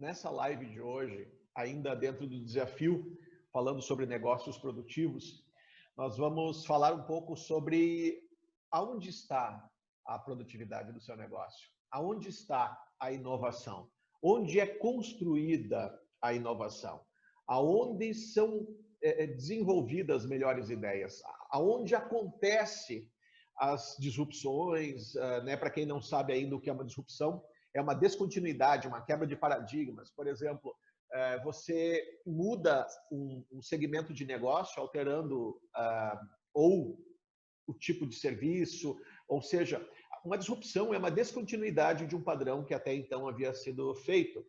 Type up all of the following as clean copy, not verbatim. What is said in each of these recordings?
nessa live de hoje, ainda dentro do desafio, falando sobre negócios produtivos, nós vamos falar um pouco sobre aonde está a produtividade do seu negócio, aonde está a inovação, onde é construída a inovação, aonde são desenvolvidas melhores ideias, aonde acontece as disrupções, né? Para quem não sabe ainda o que é uma disrupção, é uma descontinuidade, uma quebra de paradigmas. Por exemplo, você muda um segmento de negócio, alterando ou o tipo de serviço, ou seja, uma disrupção é uma descontinuidade de um padrão que até então havia sido feito,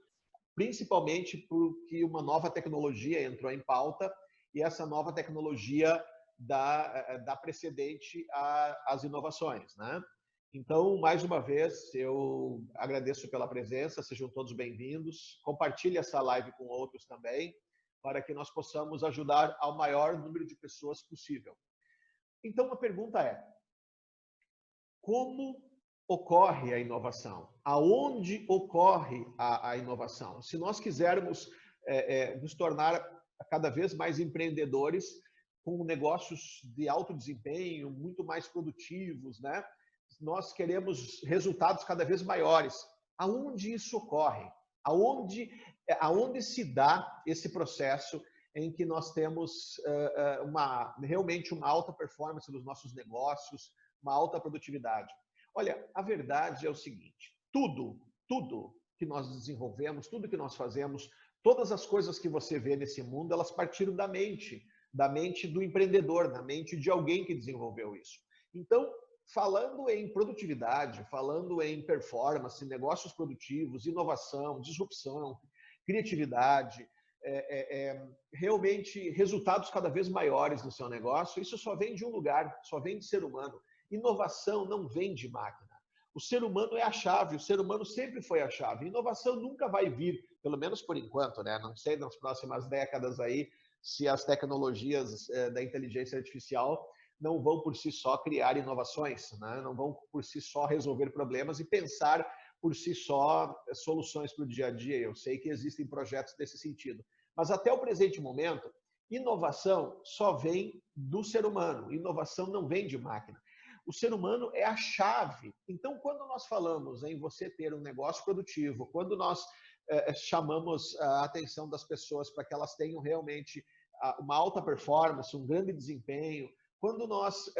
principalmente porque uma nova tecnologia entrou em pauta e essa nova tecnologia dá precedente às inovações, né? Então, mais uma vez, eu agradeço pela presença, sejam todos bem-vindos. Compartilhe essa live com outros também, para que nós possamos ajudar ao maior número de pessoas possível. Então, a pergunta é: como ocorre a inovação? Aonde ocorre a inovação? Se nós quisermos nos tornar cada vez mais empreendedores, com negócios de alto desempenho, muito mais produtivos, né? Nós queremos resultados cada vez maiores. Aonde isso ocorre? Aonde se dá esse processo em que nós temos realmente uma alta performance dos nossos negócios, uma alta produtividade? Olha, a verdade é o seguinte: tudo que nós desenvolvemos, tudo que nós fazemos, todas as coisas que você vê nesse mundo, elas partiram da mente do empreendedor, da mente de alguém que desenvolveu isso. Então, falando em produtividade, falando em performance, negócios produtivos, inovação, disrupção, criatividade, realmente resultados cada vez maiores no seu negócio, isso só vem de um lugar, só vem de ser humano. Inovação não vem de máquina. O ser humano é a chave, o ser humano sempre foi a chave. Inovação nunca vai vir, pelo menos por enquanto, né? Não sei nas próximas décadas aí se as tecnologias da inteligência artificial não vão por si só criar inovações, né? Não vão por si só resolver problemas e pensar por si só soluções para o dia a dia. Eu sei que existem projetos nesse sentido. Mas até o presente momento, inovação só vem do ser humano. Inovação não vem de máquina. O ser humano é a chave. Então, quando nós falamos em você ter um negócio produtivo, quando nós chamamos a atenção das pessoas para que elas tenham realmente uma alta performance, um grande desempenho, quando nós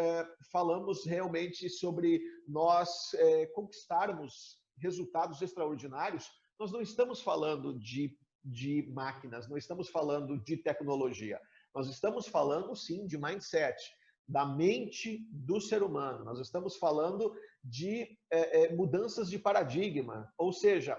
falamos realmente sobre nós conquistarmos resultados extraordinários, nós não estamos falando de máquinas, não estamos falando de tecnologia. Nós estamos falando, sim, de mindset, da mente do ser humano. Nós estamos falando de mudanças de paradigma, ou seja,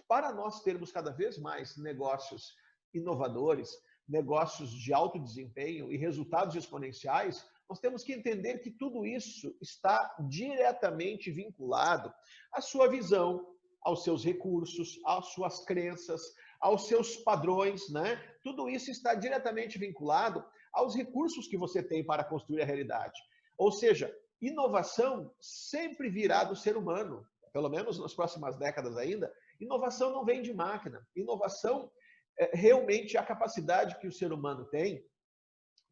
para nós termos cada vez mais negócios inovadores, negócios de alto desempenho e resultados exponenciais, nós temos que entender que tudo isso está diretamente vinculado à sua visão, aos seus recursos, às suas crenças, aos seus padrões, né? Tudo isso está diretamente vinculado aos recursos que você tem para construir a realidade. Ou seja, inovação sempre virá do ser humano, pelo menos nas próximas décadas ainda. Inovação não vem de máquina. Inovação é realmente a capacidade que o ser humano tem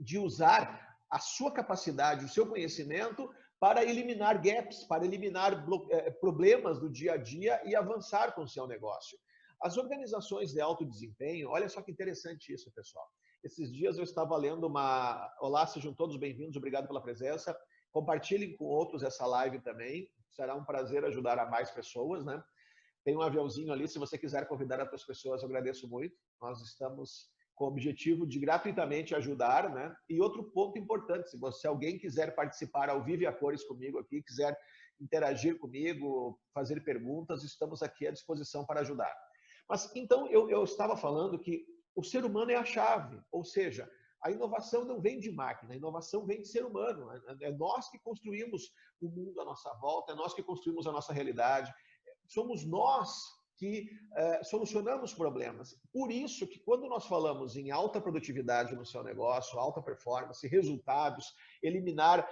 de usar a sua capacidade, o seu conhecimento para eliminar gaps, para eliminar problemas do dia a dia e avançar com o seu negócio. As organizações de alto desempenho, olha só que interessante isso, pessoal. Esses dias eu estava lendo uma... Olá, sejam todos bem-vindos, obrigado pela presença. Compartilhem com outros essa live também, será um prazer ajudar a mais pessoas, né? Tem um aviãozinho ali, se você quiser convidar outras pessoas, eu agradeço muito. Nós estamos com o objetivo de gratuitamente ajudar, né? E outro ponto importante, se alguém quiser participar ao vivo e a cores comigo aqui, quiser interagir comigo, fazer perguntas, estamos aqui à disposição para ajudar. Mas então eu estava falando que o ser humano é a chave, ou seja, a inovação não vem de máquina, a inovação vem de ser humano. É nós que construímos o mundo à nossa volta, é nós que construímos a nossa realidade. Somos nós que solucionamos problemas. Por isso que quando nós falamos em alta produtividade no seu negócio, alta performance, resultados, eliminar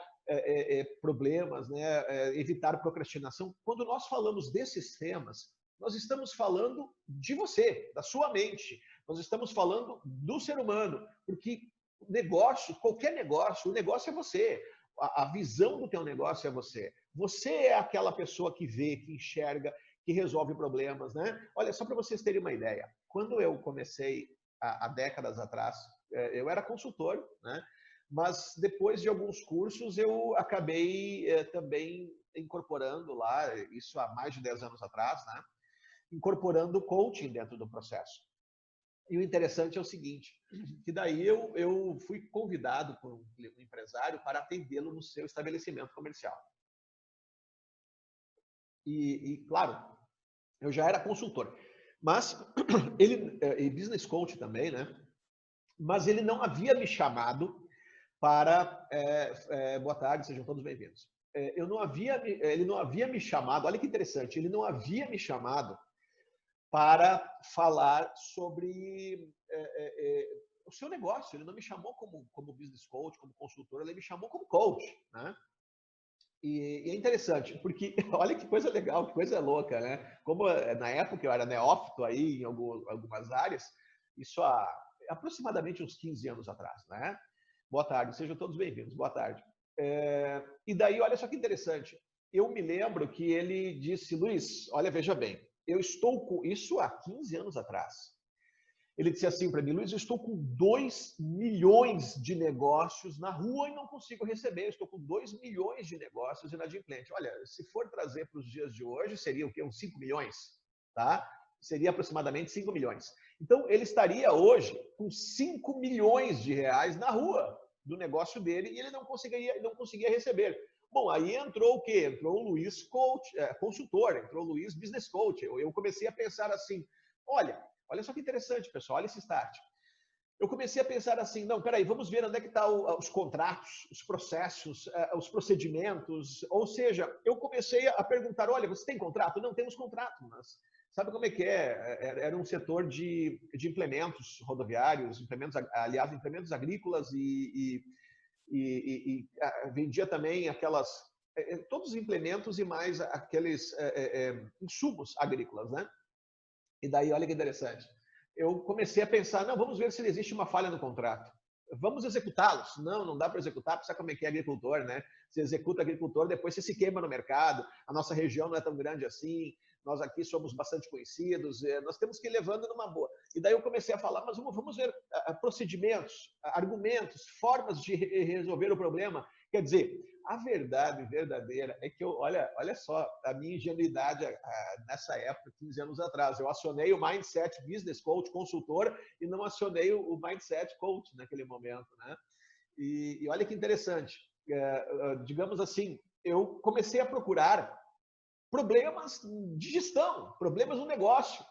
problemas, né, evitar procrastinação, quando nós falamos desses temas, Nós estamos falando de você, da sua mente. Nós estamos falando do ser humano, porque negócio, qualquer negócio, o negócio é você. A visão do teu negócio é você. Você é aquela pessoa que vê, que enxerga, que resolve problemas, né? Olha, só para vocês terem uma ideia. Quando eu comecei há décadas atrás, eu era consultor, né? Mas depois de alguns cursos eu acabei também incorporando lá, isso há mais de 10 anos atrás, né? Incorporando coaching dentro do processo. E o interessante é o seguinte, que daí eu fui convidado por um empresário para atendê-lo no seu estabelecimento comercial. Claro, eu já era consultor, mas ele, e business coach também, né? Mas ele não havia me chamado para... boa tarde, sejam todos bem-vindos. Ele não havia me chamado, olha que interessante, ele não havia me chamado para falar sobre o seu negócio. Ele não me chamou como business coach, como consultor, ele me chamou como coach, né? E é interessante, porque olha que coisa legal, que coisa louca, né? Como na época eu era neófito aí em algumas áreas, isso há aproximadamente uns 15 anos atrás, né? Boa tarde, sejam todos bem-vindos, boa tarde. E daí, olha só que interessante, eu me lembro que ele disse, Luiz, olha, veja bem, eu estou com isso há 15 anos atrás. Ele disse assim para mim, Luiz, eu estou com 2 milhões de negócios na rua e não consigo receber. Eu estou com 2 milhões de negócios inadimplentes. Olha, se for trazer para os dias de hoje, seria o quê? Uns 5 milhões, tá? Seria aproximadamente 5 milhões. Então, ele estaria hoje com 5 milhões de reais na rua do negócio dele e ele não conseguia receber. Bom, aí entrou o quê? Entrou o Luiz coach, consultor, entrou o Luiz business coach. Eu comecei a pensar assim, olha só que interessante, pessoal, olha esse start. Eu comecei a pensar assim, não, peraí, vamos ver onde é que estão os contratos, os processos, os procedimentos. Ou seja, eu comecei a perguntar, olha, você tem contrato? Não, temos contrato, mas sabe como é que é? Era um setor de implementos rodoviários, implementos agrícolas e vendia também todos os implementos e mais aqueles insumos agrícolas, né? E daí, olha que interessante. Eu comecei a pensar, não, vamos ver se existe uma falha no contrato. Vamos executá-los? Não dá para executar, porque sabe como é que é agricultor, né? Você executa agricultor, depois você se queima no mercado, a nossa região não é tão grande assim, nós aqui somos bastante conhecidos, nós temos que ir levando numa boa. E daí eu comecei a falar, mas vamos ver procedimentos, argumentos, formas de resolver o problema. Quer dizer, a verdade verdadeira é que olha só, a minha ingenuidade nessa época, 15 anos atrás, eu acionei o Mindset Business Coach consultor e não acionei o Mindset Coach naquele momento, né? E olha que interessante, digamos assim, eu comecei a procurar problemas de gestão, problemas no negócio.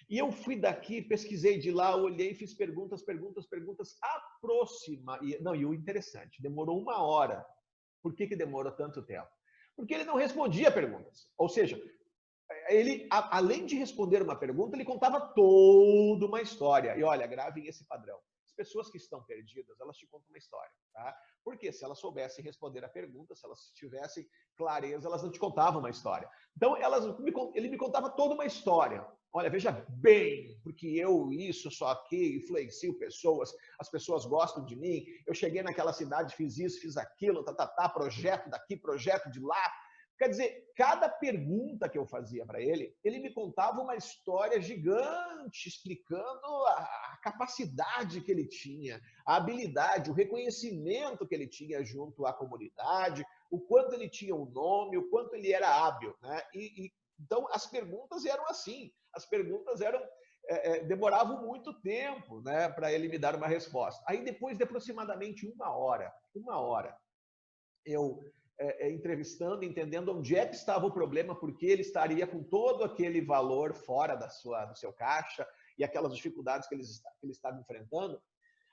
E eu fui daqui, pesquisei de lá, olhei, fiz perguntas, E o interessante, demorou 1 hora. Por que demorou tanto tempo? Porque ele não respondia perguntas. Ou seja, ele, além de responder uma pergunta, ele contava toda uma história. E olha, gravem esse padrão. As pessoas que estão perdidas, elas te contam uma história, tá? Porque se elas soubessem responder a pergunta, se elas tivessem clareza, elas não te contavam uma história. Então, ele me contava toda uma história. Olha, veja bem, porque isso, só aqui, influencio pessoas, as pessoas gostam de mim, eu cheguei naquela cidade, fiz isso, fiz aquilo, projeto daqui, projeto de lá. Quer dizer, cada pergunta que eu fazia para ele, ele me contava uma história gigante, explicando a capacidade que ele tinha, a habilidade, o reconhecimento que ele tinha junto à comunidade, o quanto ele tinha um nome, o quanto ele era hábil, né? Então, as perguntas eram assim, as perguntas demoravam muito tempo, né, para ele me dar uma resposta. Aí, depois de aproximadamente 1 hora, eu entrevistando, entendendo onde é que estava o problema, porque ele estaria com todo aquele valor fora do seu caixa e aquelas dificuldades que ele estava enfrentando.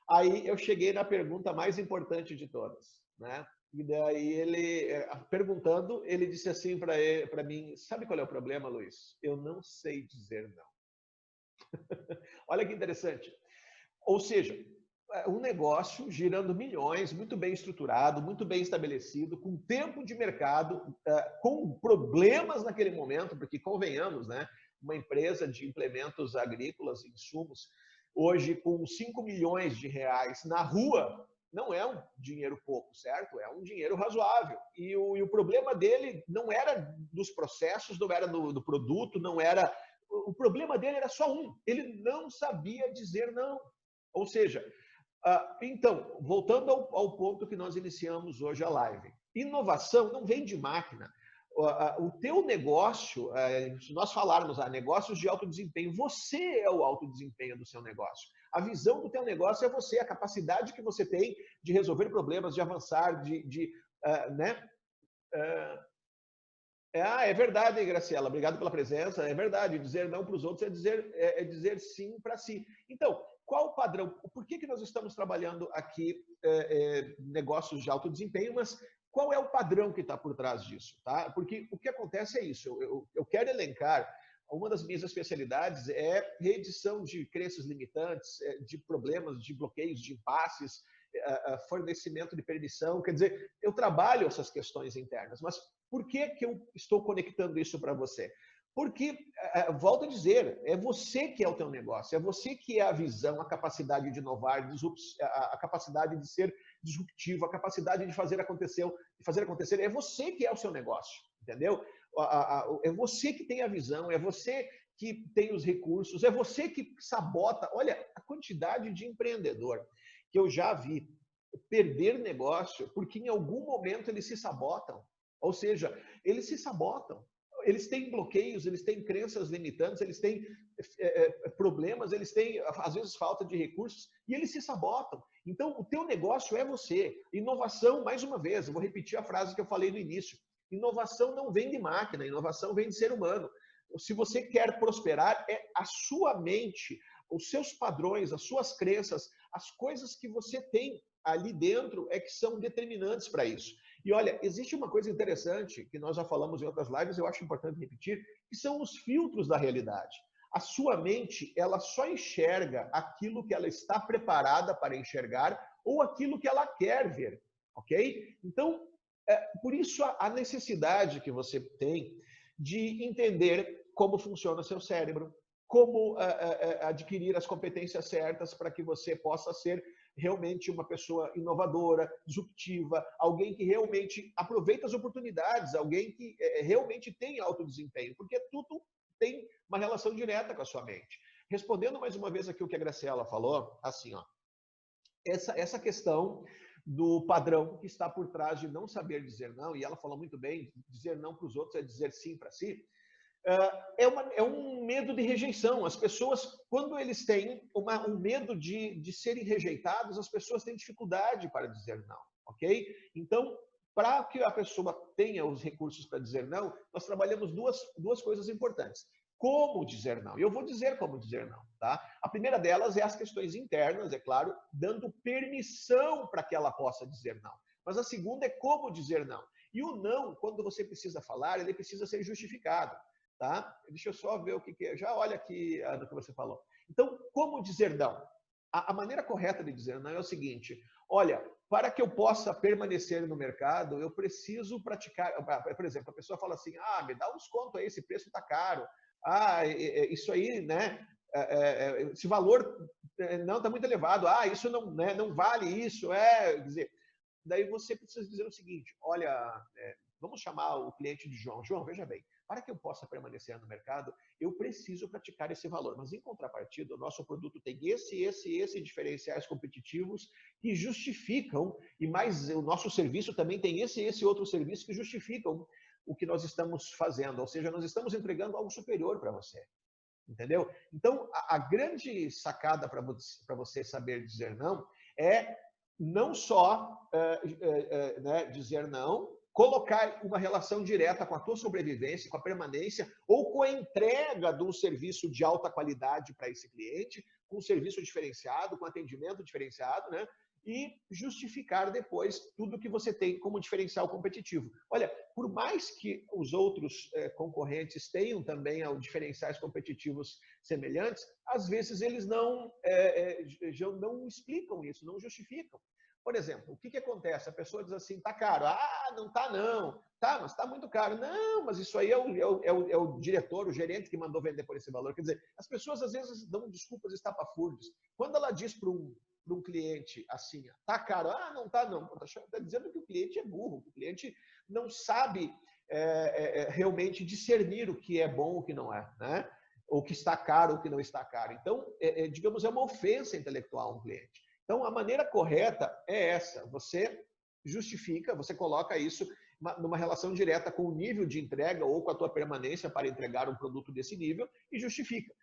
Aí eu cheguei na pergunta mais importante de todas, né? E daí ele, perguntando, ele disse assim para mim, sabe qual é o problema, Luiz? Eu não sei dizer não. Olha que interessante. Ou seja, um negócio girando milhões, muito bem estruturado, muito bem estabelecido, com tempo de mercado, com problemas naquele momento, porque convenhamos, né? uma empresa de implementos agrícolas, insumos, hoje com 5 milhões de reais na rua, não é um dinheiro pouco, certo? É um dinheiro razoável. E o problema dele não era dos processos, não era do produto, não era... O problema dele era só um. Ele não sabia dizer não. Ou seja, então, voltando ao ponto que nós iniciamos hoje a live. Inovação não vem de máquina. O teu negócio, se nós falarmos negócios de alto desempenho, você é o alto desempenho do seu negócio. A visão do teu negócio é você, a capacidade que você tem de resolver problemas, de avançar, né? É verdade, Graciela. Obrigado pela presença. É verdade. Dizer não para os outros é dizer sim para si. Então, qual o padrão? Por que nós estamos trabalhando aqui negócios de alto desempenho, mas qual é o padrão que está por trás disso? Tá? Porque o que acontece é isso. Eu quero elencar, uma das minhas especialidades é reedição de crenças limitantes, de problemas, de bloqueios, de impasses, fornecimento de permissão. Quer dizer, eu trabalho essas questões internas, mas por que eu estou conectando isso para você? Porque, volto a dizer, é você que é o teu negócio, é você que é a visão, a capacidade de inovar, a capacidade de ser disruptivo, a capacidade de fazer acontecer, é você que é o seu negócio, entendeu? É você que tem a visão, é você que tem os recursos, é você que sabota. Olha, a quantidade de empreendedor que eu já vi perder negócio porque em algum momento eles se sabotam. Ou seja, eles se sabotam. Eles têm bloqueios, eles têm crenças limitantes, eles têm problemas, eles têm, às vezes, falta de recursos e eles se sabotam. Então, o teu negócio é você. Inovação, mais uma vez, eu vou repetir a frase que eu falei no início. Inovação não vem de máquina, inovação vem de ser humano. Se você quer prosperar, é a sua mente, os seus padrões, as suas crenças, as coisas que você tem ali dentro é que são determinantes para isso. E olha, existe uma coisa interessante que nós já falamos em outras lives, eu acho importante repetir, que são os filtros da realidade. A sua mente, ela só enxerga aquilo que ela está preparada para enxergar ou aquilo que ela quer ver, ok? Então, por isso a necessidade que você tem de entender como funciona o seu cérebro, como adquirir as competências certas para que você possa ser realmente uma pessoa inovadora, disruptiva, alguém que realmente aproveita as oportunidades, alguém que realmente tem alto desempenho, porque tudo tem uma relação direta com a sua mente. Respondendo mais uma vez aqui o que a Graciela falou, assim, ó, essa questão do padrão que está por trás de não saber dizer não, e ela falou muito bem, dizer não para os outros é dizer sim para si, é um medo de rejeição. As pessoas, quando eles têm um medo de serem rejeitados, as pessoas têm dificuldade para dizer não, ok? Então, para que a pessoa tenha os recursos para dizer não, nós trabalhamos duas coisas importantes. Como dizer não? E eu vou dizer como dizer não, tá? A primeira delas é as questões internas, é claro, dando permissão para que ela possa dizer não. Mas a segunda é como dizer não. E o não, quando você precisa falar, ele precisa ser justificado. Tá? Deixa eu só ver o que é. Já olha aqui no que você falou. Então, como dizer não? A maneira correta de dizer não é o seguinte: olha, para que eu possa permanecer no mercado, eu preciso praticar. Por exemplo, a pessoa fala assim: me dá um desconto aí, esse preço está caro. Isso aí, né? Esse valor não está muito elevado. Isso não, né, não vale isso. Quer dizer, daí você precisa dizer o seguinte: olha, vamos chamar o cliente de João. João, veja bem, para que eu possa permanecer no mercado, eu preciso praticar esse valor. Mas, em contrapartida, o nosso produto tem esse diferenciais competitivos que justificam, e mais o nosso serviço também tem esse outro serviço que justificam o que nós estamos fazendo. Ou seja, nós estamos entregando algo superior para você. Entendeu? Então, a grande sacada para você saber dizer não é não só né, dizer não, colocar uma relação direta com a tua sobrevivência, com a permanência ou com a entrega de um serviço de alta qualidade para esse cliente, com um serviço diferenciado, com atendimento diferenciado, né? E justificar depois tudo que você tem como diferencial competitivo. Olha, por mais que os outros concorrentes tenham também diferenciais competitivos semelhantes, às vezes eles não explicam isso, não justificam. Por exemplo, o que acontece? A pessoa diz assim, tá caro. Não tá não. Tá, mas está muito caro. Não, mas isso aí é o diretor, o gerente que mandou vender por esse valor. Quer dizer, as pessoas às vezes dão desculpas estapafúrdias. Quando ela diz para um cliente assim, tá caro, não tá não. Está dizendo que o cliente é burro, que o cliente não sabe realmente discernir o que é bom e o que não é, né? O que está caro, o que não está caro. Então, digamos, é uma ofensa intelectual a um cliente. Então, a maneira correta é essa. Você justifica, você coloca isso numa relação direta com o nível de entrega ou com a tua permanência para entregar um produto desse nível e justifica.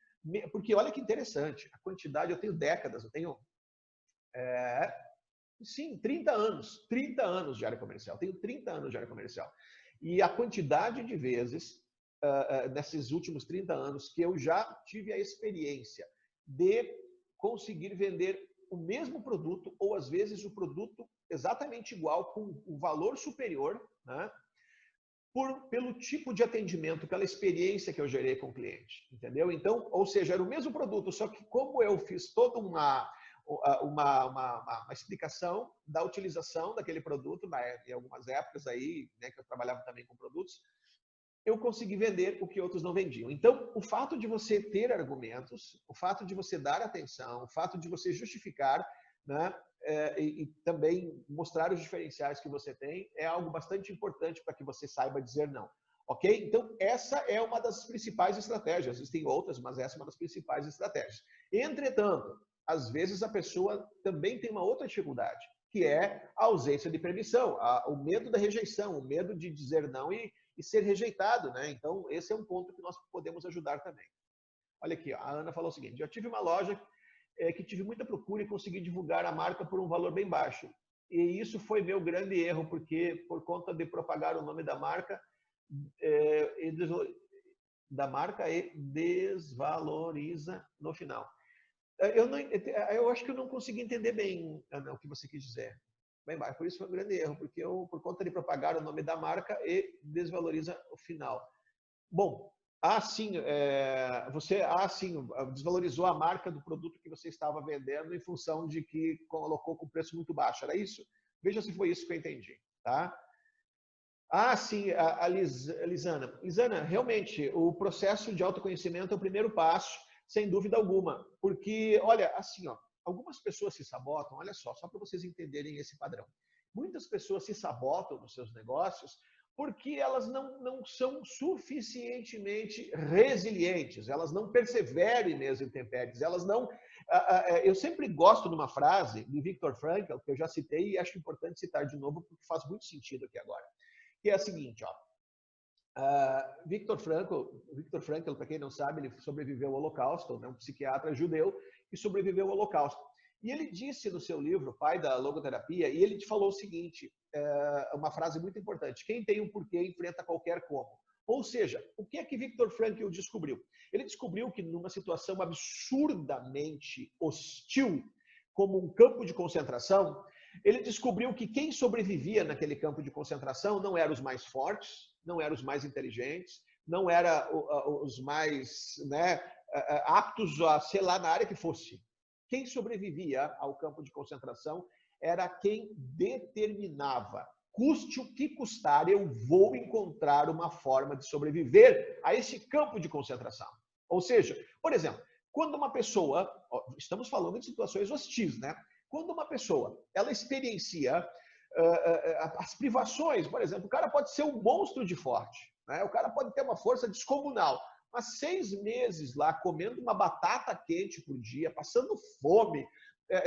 Porque olha que interessante, a quantidade, eu tenho décadas, eu tenho, sim, 30 anos de área comercial, tenho 30 anos de área comercial. E a quantidade de vezes, nesses últimos 30 anos, que eu já tive a experiência de conseguir vender o mesmo produto, ou às vezes o produto exatamente igual, com o valor superior, né? Pelo tipo de atendimento, pela experiência que eu gerei com o cliente, entendeu? Então, ou seja, era o mesmo produto, só que como eu fiz toda uma explicação da utilização daquele produto, em algumas épocas aí, né, que eu trabalhava também com produtos, eu consegui vender o que outros não vendiam. Então, o fato de você ter argumentos, o fato de você dar atenção, o fato de você justificar, né, e também mostrar os diferenciais que você tem, é algo bastante importante para que você saiba dizer não. Ok? Então, essa é uma das principais estratégias. Existem outras, mas essa é uma das principais estratégias. Entretanto, às vezes a pessoa também tem uma outra dificuldade, que é a ausência de permissão, o medo da rejeição, o medo de dizer não e ser rejeitado, né? Então, esse é um ponto que nós podemos ajudar também. Olha aqui, ó, a Ana falou o seguinte: eu tive uma loja que tive muita procura e consegui divulgar a marca por um valor bem baixo. E isso foi meu grande erro, porque por conta de propagar o nome da marca, e desvaloriza no final. Eu acho que eu não consegui entender bem, Ana, o que você quis dizer. Bem baixo. Por isso foi um grande erro, porque por conta de propagar o nome da marca, e desvaloriza o final. Bom, sim, você desvalorizou a marca do produto que você estava vendendo em função de que colocou com preço muito baixo. Era isso? Veja se foi isso que eu entendi, tá? Sim, a Lisana. Lisana, realmente, o processo de autoconhecimento é o primeiro passo, sem dúvida alguma. Porque, olha, assim, ó, algumas pessoas se sabotam, olha só para vocês entenderem esse padrão. Muitas pessoas se sabotam nos seus negócios porque elas não são suficientemente resilientes, elas não perseveram em meias intempéries, elas não... Eu sempre gosto de uma frase de Viktor Frankl, que eu já citei e acho importante citar de novo, porque faz muito sentido aqui agora, que é a seguinte, ó. Viktor Frankl, para quem não sabe, ele sobreviveu ao Holocausto, né, um psiquiatra judeu que sobreviveu ao Holocausto. E ele disse no seu livro, Pai da Logoterapia, e ele falou o seguinte, uma frase muito importante: quem tem um porquê enfrenta qualquer como. Ou seja, o que é que Viktor Frankl descobriu? Ele descobriu que numa situação absurdamente hostil, como um campo de concentração, ele descobriu que quem sobrevivia naquele campo de concentração não eram os mais fortes, não eram os mais inteligentes, não eram os mais, né, aptos a, sei lá, na área que fosse. Quem sobrevivia ao campo de concentração era quem determinava, custe o que custar, eu vou encontrar uma forma de sobreviver a esse campo de concentração. Ou seja, por exemplo, quando uma pessoa, estamos falando de situações hostis, né? Quando uma pessoa, ela experiencia as privações, por exemplo, o cara pode ser um monstro de forte, né? O cara pode ter uma força descomunal, mas 6 meses lá comendo uma batata quente por dia, passando fome,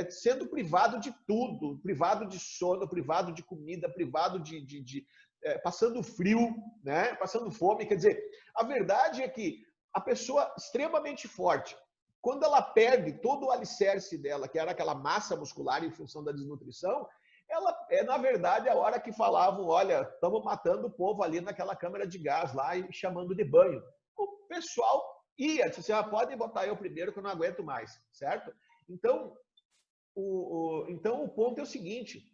sendo privado de tudo, privado de sono, privado de comida, privado passando frio, né? Passando fome. Quer dizer, a verdade é que a pessoa extremamente forte, quando ela perde todo o alicerce dela, que era aquela massa muscular em função da desnutrição, ela na verdade, a hora que falavam, olha, estamos matando o povo ali naquela câmara de gás lá e chamando de banho. O pessoal ia, disse, podem botar eu primeiro que eu não aguento mais, certo? Então, o ponto é o seguinte,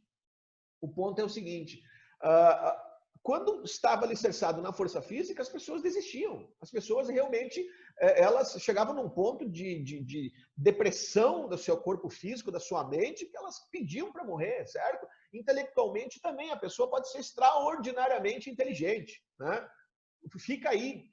quando estava alicerçado na força física, as pessoas desistiam. As pessoas realmente, elas chegavam num ponto de depressão do seu corpo físico, da sua mente, que elas pediam para morrer, certo? Intelectualmente também, a pessoa pode ser extraordinariamente inteligente, né? Fica aí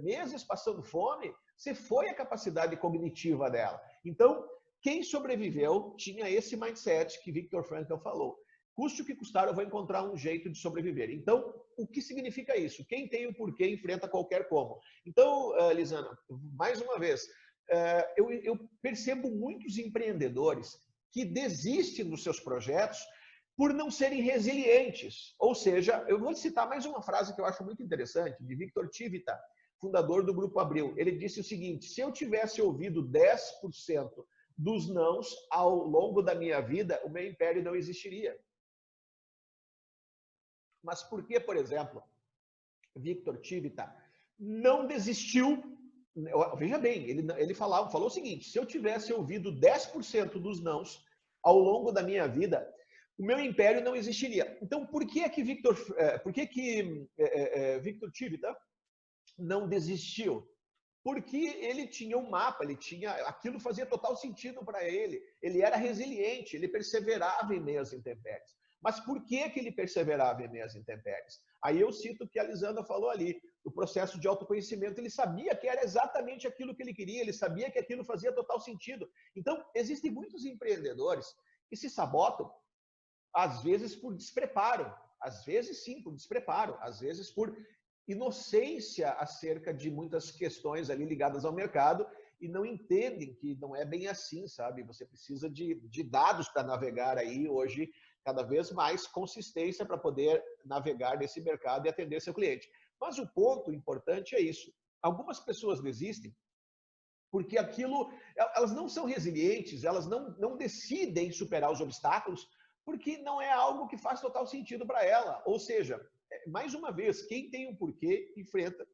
meses passando fome, se foi a capacidade cognitiva dela. Então, quem sobreviveu tinha esse mindset que Viktor Frankl falou. Custe o que custar, eu vou encontrar um jeito de sobreviver. Então, o que significa isso? Quem tem o porquê enfrenta qualquer como. Então, Lisana, mais uma vez, eu percebo muitos empreendedores que desistem dos seus projetos por não serem resilientes. Ou seja, eu vou citar mais uma frase que eu acho muito interessante, de Victor Tivita, fundador do Grupo Abril. Ele disse o seguinte: se eu tivesse ouvido 10% dos nãos ao longo da minha vida, o meu império não existiria. Mas por que, por exemplo, Victor Tivita não desistiu? Veja bem, ele falou o seguinte: se eu tivesse ouvido 10% dos nãos ao longo da minha vida, o meu império não existiria. Então, por que Victor Tivita não desistiu? Porque ele tinha um mapa, aquilo fazia total sentido para ele. Ele era resiliente, ele perseverava em meio às intempéries. Mas por que ele perseverava em meio às intempéries? Aí eu cito o que a Lisandra falou ali, o processo de autoconhecimento. Ele sabia que era exatamente aquilo que ele queria, ele sabia que aquilo fazia total sentido. Então, existem muitos empreendedores que se sabotam, às vezes por despreparo, às vezes sim, por despreparo, às vezes por inocência acerca de muitas questões ali ligadas ao mercado e não entendem que não é bem assim, sabe? Você precisa de dados para navegar aí hoje, cada vez mais consistência para poder navegar nesse mercado e atender seu cliente. Mas o ponto importante é isso. Algumas pessoas desistem porque elas não são resilientes, elas não decidem superar os obstáculos porque não é algo que faz total sentido para ela. Ou seja, mais uma vez, quem tem um porquê enfrenta...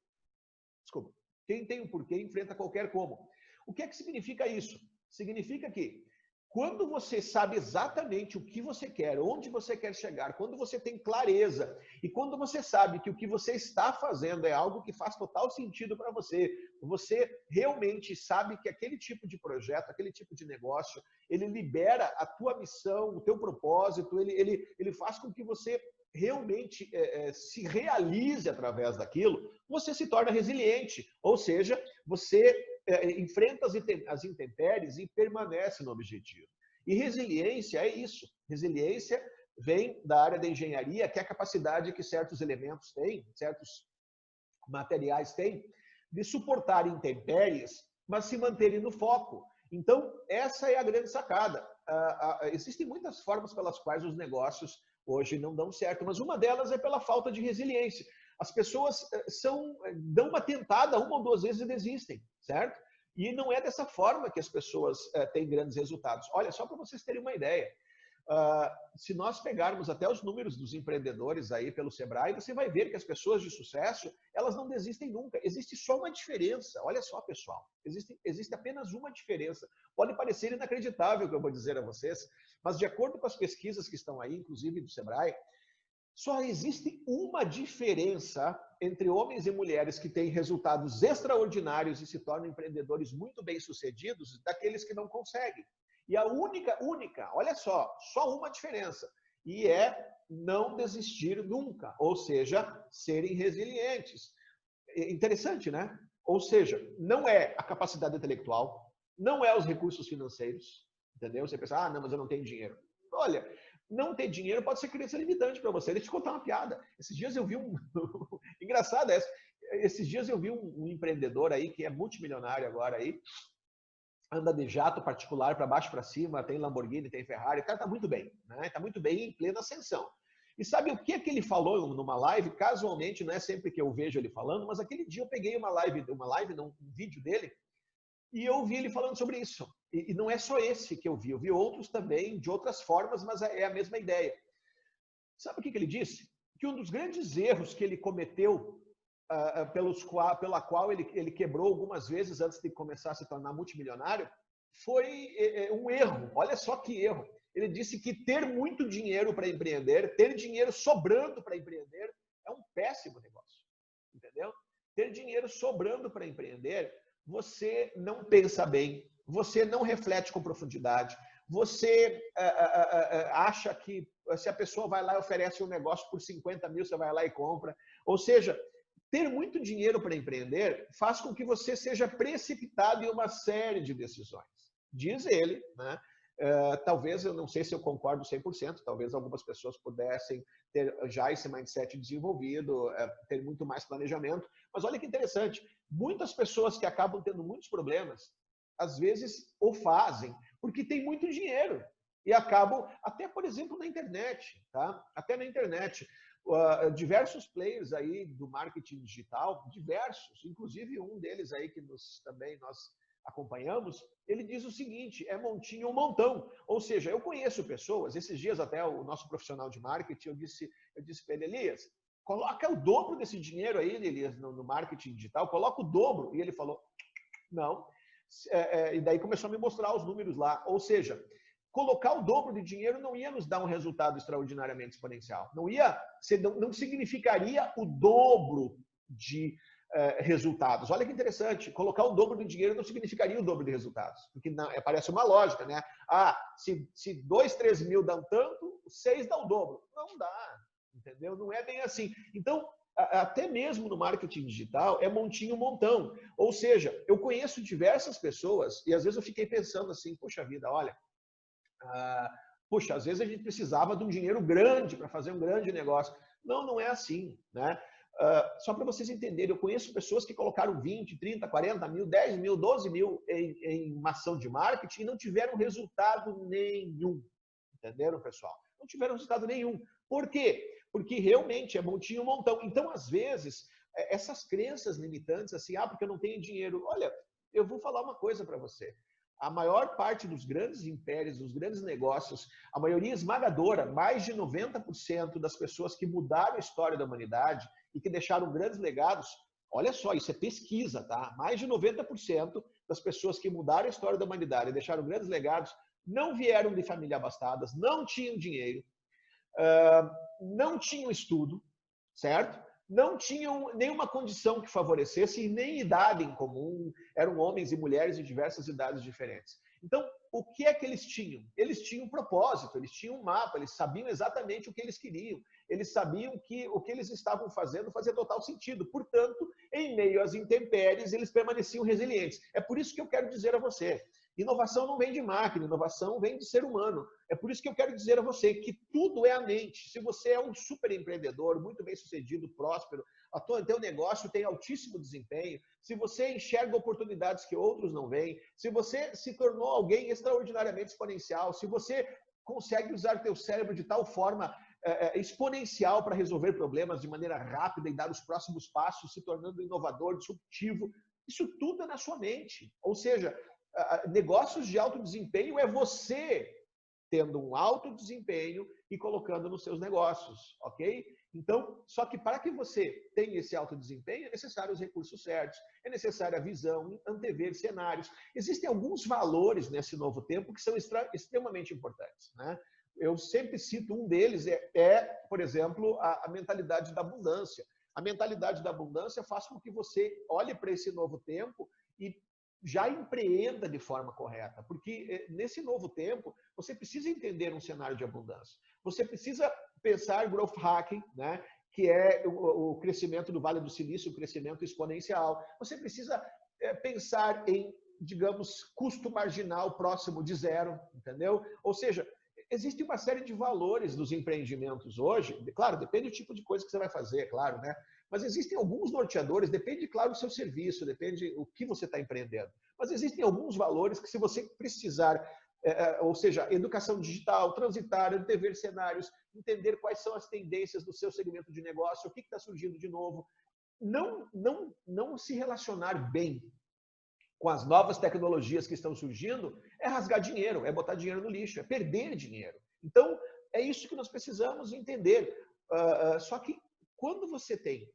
Desculpa. Quem tem um porquê enfrenta qualquer como. O que é que significa isso? Significa que quando você sabe exatamente o que você quer, onde você quer chegar, quando você tem clareza e quando você sabe que o que você está fazendo é algo que faz total sentido para você, você realmente sabe que aquele tipo de projeto, aquele tipo de negócio, ele libera a tua missão, o teu propósito, ele faz com que você realmente se realize através daquilo, você se torna resiliente, ou seja, você enfrenta as intempéries e permanece no objetivo. E resiliência é isso. Resiliência vem da área da engenharia, que é a capacidade que certos elementos têm, certos materiais têm, de suportar intempéries, mas se manterem no foco. Então, essa é a grande sacada. Existem muitas formas pelas quais os negócios hoje não dão certo, mas uma delas é pela falta de resiliência. As pessoas dão uma tentada uma ou duas vezes e desistem, certo? E não é dessa forma que as pessoas têm grandes resultados. Olha, só para vocês terem uma ideia, se nós pegarmos até os números dos empreendedores aí pelo Sebrae, você vai ver que as pessoas de sucesso, elas não desistem nunca. Existe só uma diferença. Olha só, pessoal, existe apenas uma diferença. Pode parecer inacreditável o que eu vou dizer a vocês, mas de acordo com as pesquisas que estão aí, inclusive do Sebrae, só existe uma diferença entre homens e mulheres que têm resultados extraordinários e se tornam empreendedores muito bem-sucedidos daqueles que não conseguem. E a única, olha só uma diferença, e é não desistir nunca, ou seja, serem resilientes. Interessante, né? Ou seja, não é a capacidade intelectual, não é os recursos financeiros, entendeu? Você pensa, não, mas eu não tenho dinheiro. Olha, não ter dinheiro pode ser crença limitante para você. Deixa eu te contar uma piada. Esses dias eu vi engraçado essa. Esses dias eu vi um empreendedor aí que é multimilionário agora aí, anda de jato particular para baixo para cima, tem Lamborghini, tem Ferrari, o cara está muito bem, né? Está muito bem em plena ascensão. E sabe o que ele falou numa live? Casualmente, não é sempre que eu vejo ele falando, mas aquele dia eu peguei um vídeo dele, e eu ouvi ele falando sobre isso. E não é só esse que eu vi outros também, de outras formas, mas é a mesma ideia. Sabe o que ele disse? Que um dos grandes erros que ele cometeu, pela qual ele quebrou algumas vezes antes de começar a se tornar multimilionário, foi um erro. Olha só que erro. Ele disse que ter muito dinheiro para empreender, ter dinheiro sobrando para empreender, é um péssimo negócio, entendeu? Ter dinheiro sobrando para empreender, você não pensa bem, você não reflete com profundidade, você acha que se a pessoa vai lá e oferece um negócio por 50 mil, você vai lá e compra. Ou seja, ter muito dinheiro para empreender faz com que você seja precipitado em uma série de decisões. Diz ele, né? Talvez, eu não sei se eu concordo 100%, talvez algumas pessoas pudessem ter já esse mindset desenvolvido, ter muito mais planejamento. Mas olha que interessante, muitas pessoas que acabam tendo muitos problemas, às vezes o fazem porque tem muito dinheiro e acabam, até por exemplo na internet, tá? Até na internet. Diversos players aí do marketing digital, diversos, inclusive um deles aí que também nós acompanhamos, ele diz o seguinte, é montinho ou montão. Ou seja, eu conheço pessoas, esses dias até o nosso profissional de marketing, eu disse para ele, Elias, coloca o dobro desse dinheiro aí, Elias, no marketing digital, coloca o dobro. E ele falou, não. E daí começou a me mostrar os números lá. Ou seja, colocar o dobro de dinheiro não ia nos dar um resultado extraordinariamente exponencial. Não significaria o dobro de resultados. Olha que interessante, colocar o dobro de dinheiro não significaria o dobro de resultados, porque não, parece uma lógica, né? Se 2, 3 mil dão tanto, 6 dá o dobro. Não dá, entendeu? Não é bem assim. Então, até mesmo no marketing digital, é montinho, montão. Ou seja, eu conheço diversas pessoas e às vezes eu fiquei pensando assim, puxa vida, olha, às vezes a gente precisava de um dinheiro grande para fazer um grande negócio. Não, não é assim, né? Só para vocês entenderem, eu conheço pessoas que colocaram 20, 30, 40 mil, 10 mil, 12 mil em uma ação de marketing e não tiveram resultado nenhum. Entenderam, pessoal? Não tiveram resultado nenhum. Por quê? Porque realmente é montinho, montão. Então, às vezes, essas crenças limitantes, assim, porque eu não tenho dinheiro. Olha, eu vou falar uma coisa para você. A maior parte dos grandes impérios, dos grandes negócios, a maioria esmagadora, mais de 90% das pessoas que mudaram a história da humanidade e que deixaram grandes legados, olha só, isso é pesquisa, tá? Mais de 90% das pessoas que mudaram a história da humanidade e deixaram grandes legados não vieram de família abastadas, não tinham dinheiro, não tinham estudo, certo? Não tinham nenhuma condição que favorecesse e nem idade em comum, eram homens e mulheres de diversas idades diferentes. Então, o que é que eles tinham? Eles tinham um propósito, eles tinham um mapa, eles sabiam exatamente o que eles queriam, eles sabiam que o que eles estavam fazendo fazia total sentido. Portanto, em meio às intempéries, eles permaneciam resilientes. É por isso que eu quero dizer a você, inovação não vem de máquina, inovação vem de ser humano. É por isso que eu quero dizer a você que tudo é a mente. Se você é um super empreendedor, muito bem sucedido, próspero, o teu negócio tem altíssimo desempenho, se você enxerga oportunidades que outros não veem, se você se tornou alguém extraordinariamente exponencial, se você consegue usar o teu cérebro de tal forma exponencial para resolver problemas de maneira rápida e dar os próximos passos, se tornando inovador, disruptivo, isso tudo é na sua mente. Ou seja, negócios de alto desempenho é você tendo um alto desempenho e colocando nos seus negócios, ok? Então, só que para que você tenha esse alto desempenho, é necessário os recursos certos, é necessária a visão, antever cenários. Existem alguns valores nesse novo tempo que são extremamente importantes, né? Eu sempre cito um deles, por exemplo, a mentalidade da abundância. A mentalidade da abundância faz com que você olhe para esse novo tempo e já empreenda de forma correta, porque nesse novo tempo você precisa entender um cenário de abundância. Você precisa pensar growth hacking, né, que é o crescimento do Vale do Silício, o crescimento exponencial. Você precisa pensar em, digamos, custo marginal próximo de zero, entendeu? Ou seja, existe uma série de valores dos empreendimentos hoje. Claro, depende do tipo de coisa que você vai fazer, claro, né? Mas existem alguns norteadores, depende, claro, do seu serviço, depende do que você está empreendendo. Mas existem alguns valores que, se você precisar, ou seja, educação digital, transitar, antever cenários, entender quais são as tendências do seu segmento de negócio, o que está surgindo de novo, não se relacionar bem com as novas tecnologias que estão surgindo, é rasgar dinheiro, é botar dinheiro no lixo, é perder dinheiro. Então, é isso que nós precisamos entender. Só que quando você tem,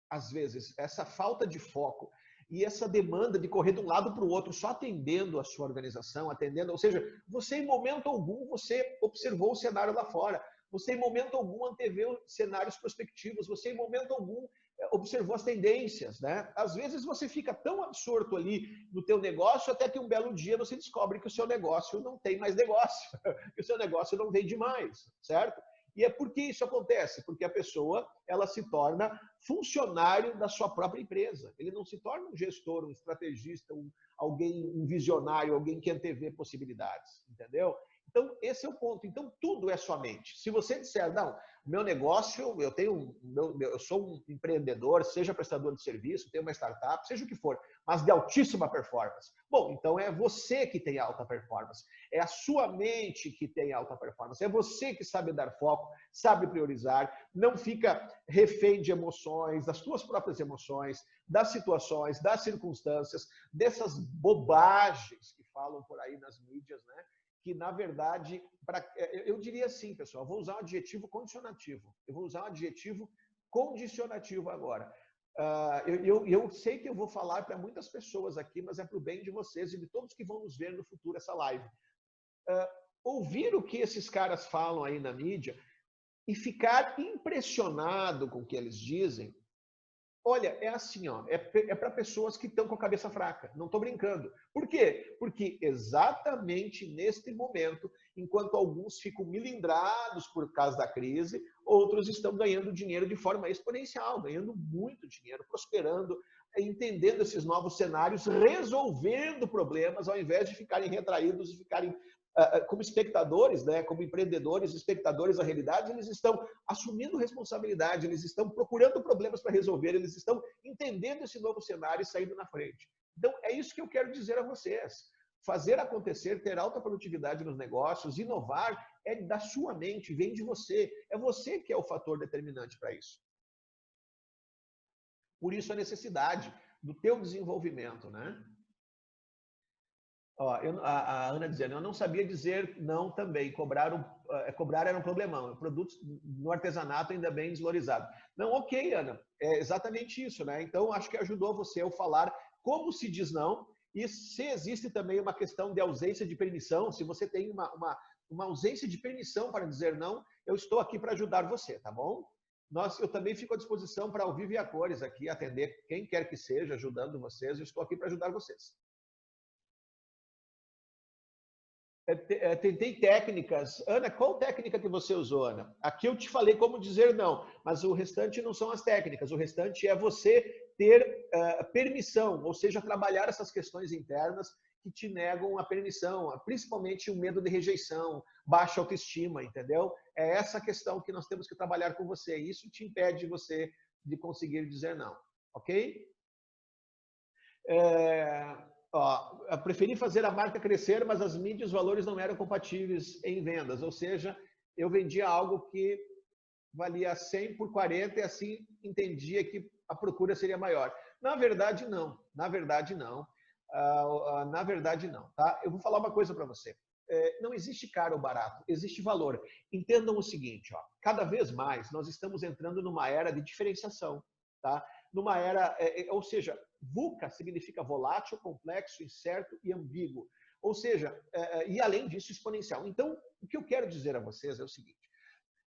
às vezes, essa falta de foco e essa demanda de correr de um lado para o outro, só atendendo a sua organização, ou seja, você em momento algum, você observou o cenário lá fora. você em momento algum antevê cenários prospectivos, você em momento algum observou as tendências, né? Às vezes você fica tão absorto ali no teu negócio, até que um belo dia você descobre que o seu negócio não tem mais negócio, que o seu negócio não vende mais, certo? E é por que isso acontece? Porque a pessoa, ela se torna funcionário da sua própria empresa. Ele não se torna um gestor, um estrategista, um visionário, alguém que antevê possibilidades, entendeu? Então, esse é o ponto. Então, tudo é sua mente. Se você disser, não, meu negócio, eu sou um empreendedor, seja prestador de serviço, tenho uma startup, seja o que for, mas de altíssima performance. Bom, então é você que tem alta performance. É a sua mente que tem alta performance. É você que sabe dar foco, sabe priorizar, não fica refém de emoções, das suas próprias emoções, das situações, das circunstâncias, dessas bobagens que falam por aí nas mídias, né? Que, na verdade, eu diria assim, pessoal, vou usar um adjetivo condicionativo. Eu vou usar um adjetivo condicionativo agora. Eu sei que eu vou falar para muitas pessoas aqui, mas é para o bem de vocês e de todos que vão nos ver no futuro essa live. Ouvir o que esses caras falam aí na mídia e ficar impressionado com o que eles dizem, olha, é assim, ó, é para pessoas que estão com a cabeça fraca, não estou brincando. Por quê? Porque exatamente neste momento, enquanto alguns ficam milindrados por causa da crise, outros estão ganhando dinheiro de forma exponencial, ganhando muito dinheiro, prosperando, entendendo esses novos cenários, resolvendo problemas, ao invés de ficarem retraídos e ficarem como espectadores, né, como empreendedores, espectadores da realidade, eles estão assumindo responsabilidade, eles estão procurando problemas para resolver, eles estão entendendo esse novo cenário e saindo na frente. Então, é isso que eu quero dizer a vocês. Fazer acontecer, ter alta produtividade nos negócios, inovar, é da sua mente, vem de você. É você que é o fator determinante para isso. Por isso a necessidade do teu desenvolvimento, né? Ó, a Ana dizendo, eu não sabia dizer não também, cobrar era um problemão, produtos no artesanato ainda bem desvalorizado. Não, ok, Ana, é exatamente isso, né? Então, acho que ajudou você a falar como se diz não, e se existe também uma questão de ausência de permissão, se você tem uma ausência de permissão para dizer não, eu estou aqui para ajudar você, tá bom? Eu também fico à disposição para ao vivo e a cores aqui, atender quem quer que seja, ajudando vocês, eu estou aqui para ajudar vocês. Tentei técnicas. Ana, qual técnica que você usou, Ana? Aqui eu te falei como dizer não, mas o restante não são as técnicas. O restante é você ter permissão, ou seja, trabalhar essas questões internas que te negam a permissão, principalmente o medo de rejeição, baixa autoestima, entendeu? É essa questão que nós temos que trabalhar com você. Isso te impede você de conseguir dizer não, ok? Eu preferi fazer a marca crescer, mas as mídias e os valores não eram compatíveis em vendas. Ou seja, eu vendia algo que valia 100 por 40 e assim entendia que a procura seria maior. Na verdade, não. Na verdade, não. Na verdade, não. Tá? Eu vou falar uma coisa para você. Não existe caro ou barato, existe valor. Entendam o seguinte, ó, cada vez mais nós estamos entrando numa era de diferenciação. Tá? Numa era, ou seja, VUCA significa volátil, complexo, incerto e ambíguo. Ou seja, e além disso, exponencial. Então, o que eu quero dizer a vocês é o seguinte,